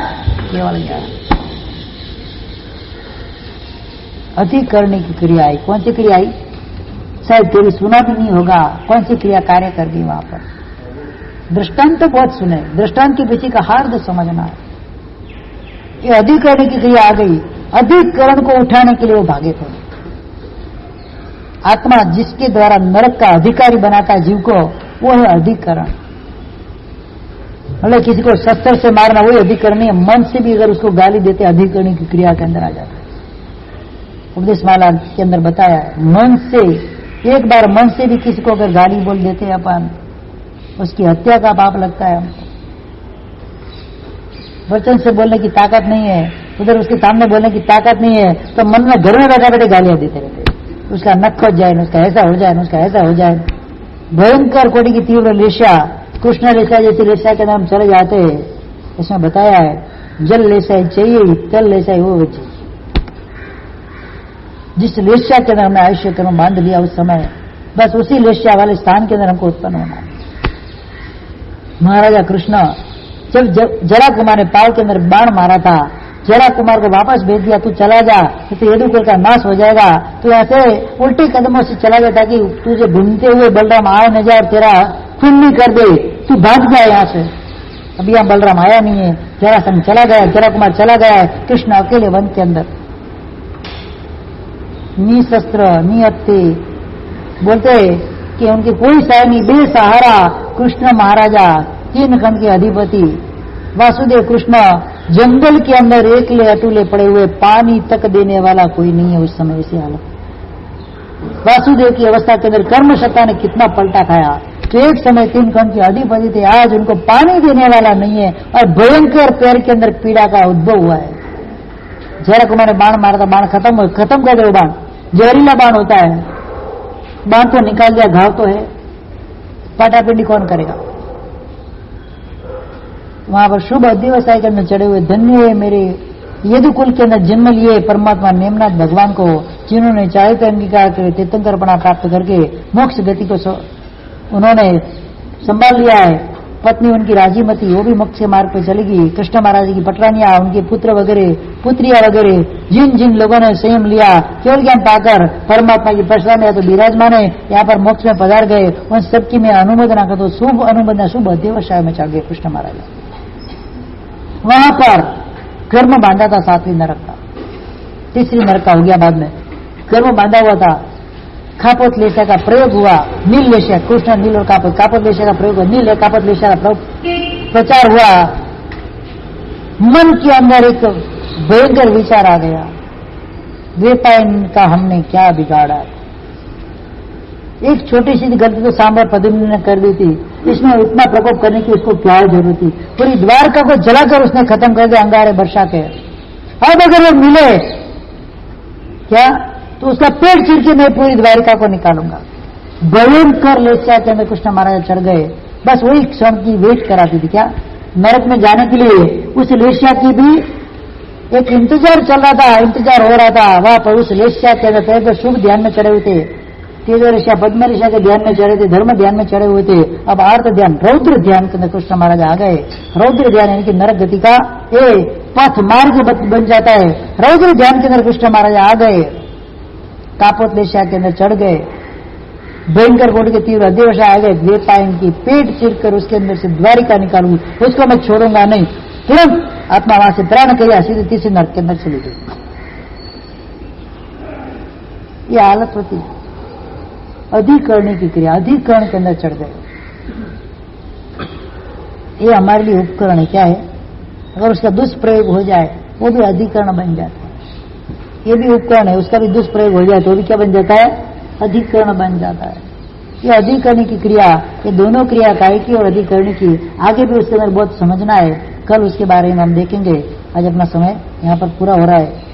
केवल अधिक करने की क्रिया आई। कौन सी क्रिया आई? शायद तेरी सुना भी नहीं होगा। कौन सी क्रिया कार्य कर दी वहां पर? दृष्टांत तो बहुत सुने, दृष्टांत के पीछे का हार्द समझना है कि अधिकरण की क्रिया आ गई। अधिकरण को उठाने के लिए वो भागे थे। आत्मा जिसके द्वारा नरक का अधिकारी बनाता है जीव को, वो है अधिकरण। मतलब किसी को शस्त्र से मारना वही अधिकरण नहीं है। मन से भी अगर उसको गाली देते अधिकरण की क्रिया के अंदर आ जाता है। उपदेश माला के अंदर बताया है, मन से एक बार मन से भी किसी को अगर गाली बोल देते अपन, उसकी हत्या का पाप लगता है हमको। वचन से बोलने की ताकत नहीं है, उधर उसके सामने बोलने की ताकत नहीं है, तो मन में घर में बैठा बैठे गालियां देते रहते। उसका नख खोज जाए, उसका ऐसा हो जाए, उसका ऐसा हो जाए। भयंकर कोटि की तीव्र लेशा, कृष्ण लेशा जैसी लेशा के नाम चले जाते हैं। इसमें बताया है, जल लेशा चाहिए, तल लेशा वो चाहिए। जिस लेशा के अंदर हमने आयुष्य कर्म बांध लिया उस समय, बस उसी लेशा वाले स्थान के अंदर हमको उत्पन्न होना है। महाराजा कृष्ण जब जरा कुमार ने पाव के अंदर बाण मारा था, जरा कुमार को वापस भेज दिया, तू चला जा, तो यदुकुल का नाश हो जाएगा। तो ऐसे उल्टे कदमों से चला गया ताकि तुझे ढूंढते हुए बलराम आया न जाए और तेरा खून नहीं कर दे, तू भाग जाए यहाँ से। अभी यहाँ बलराम आया नहीं है, जरासंध चला गया, जरा कुमार चला गया है, कृष्ण अकेले वन के अंदर नी शस्त्र नी हत्ते। बोलते कि उनके कोई सहाय नहीं, बेसहारा कृष्ण महाराजा, 3 खंड के अधिपति वासुदेव कृष्ण जंगल के अंदर एकले अटूले पड़े हुए, पानी तक देने वाला कोई नहीं है उस समय। ऐसी हालत वासुदेव की अवस्था के अंदर कर्मशक्ता ने कितना पलटा खाया। तो एक समय 3 खंड के अधिपति थे, आज उनको पानी देने वाला नहीं है और भयंकर पैर के अंदर पीड़ा का उद्भव हुआ है। जरा कुमार ने बाण मारा था, बाण खत्म कर दो। बाण जहरीला बाण होता है, बाण तो निकाल दिया, घाव तो है, पाटापिंडी कौन करेगा? वहां पर शुभ दिवसाय के अंदर चढ़े हुए धन्य है मेरे यदुकुल के अंदर जन्म लिए परमात्मा नेमनाथ भगवान को, जिन्होंने चाहे तो अंगीकार के तीर्थंकरपणा प्राप्त करके मोक्ष गति को उन्होंने संभाल लिया है। पत्नी उनकी राजीमती, वो भी मोक्ष के मार्ग पर चलेगी। कृष्ण महाराज की पटरानियां, उनके पुत्र वगैरह, पुत्रियां वगैरह, जिन जिन लोगों ने संयम लिया, केवल ज्ञान पाकर परमात्मा की प्रसाद में तो विराजमान है, यहाँ पर मोक्ष में पधार गए, उन सबकी मैं अनुमोदना करता हूं। शुभ अनुमोदना, शुभ अध्यवसाय में चढ़ गए कृष्ण महाराज। वहां पर कर्म बांधा था 7वीं नरक का, 3री नरक का हो गया बाद में। कर्म बांधा हुआ था, खापोत लेशा का प्रयोग हुआ, नील लेशा, कृष्ण नील और कापोत लेशा का प्रयोग हुआ, नील कापोत लेशा का प्रचार हुआ। मन के अंदर एक भयंकर विचार आ गया, वेपायन का हमने क्या बिगाड़ा। एक छोटी सी गलती तो सांबर पद्मिनी ने कर दी थी, इसमें इतना प्रकोप करने की उसको क्या जरूरत थी? पूरी द्वारका को जलाकर उसने खत्म कर दिया अंगारे वर्षा के। अब अगर वो मिले क्या तो उसका पेट चीर के मैं पूरी द्वारिका को निकालूंगा। भयंकर लेस्या के अंदर कृष्ण महाराज चढ़ गए। बस वही क्षण की वेट कराती थी। क्या नरक में जाने के लिए उस लेस्या की भी एक इंतजार चल रहा था, इंतजार हो रहा था। वहां पर उस लेस्या के अंदर पहले तो शुभ ध्यान में चढ़े हुए थे, तेज ऋषा पद्म ऋषा के ध्यान में चढ़े थे, धर्म ध्यान में चढ़े हुए थे। अब आर्त ध्यान रौद्र ध्यान के अंदर कृष्ण महाराज आ गए। रौद्र ध्यान यानी कि नरक गति का पथ मार्ग बन जाता है। रौद्र ध्यान के अंदर कृष्ण महाराज आ गए, कापोत लेस्या के अंदर चढ़ गए। भयंकर कोटि के तीव्र अधिवशा आ गए। वे पाएंगे कि पेट चिरकर उसके अंदर से द्वारिका निकालूंगी, उसको मैं छोड़ूंगा नहीं। तुरंत आत्मा वहां से प्राण किया, सीधे तीसरे नरक के अंदर चली गई। ये हालत होती है अधिकरण की क्रिया, अधिकरण के अंदर चढ़ गए। ये हमारे लिए उपकरण है। क्या है? अगर उसका दुष्प्रयोग हो जाए वो भी अधिकरण बन जाता है। ये भी उपकरण है, उसका भी दुष्प्रयोग हो जाए तो भी क्या बन जाता है? अधिकरण बन जाता है। ये अधिकरण की क्रिया, ये दोनों क्रिया काय की और अधिकरण की आगे भी उसके अंदर बहुत समझना है। कल उसके बारे में हम देखेंगे। आज अपना समय यहाँ पर पूरा हो रहा है।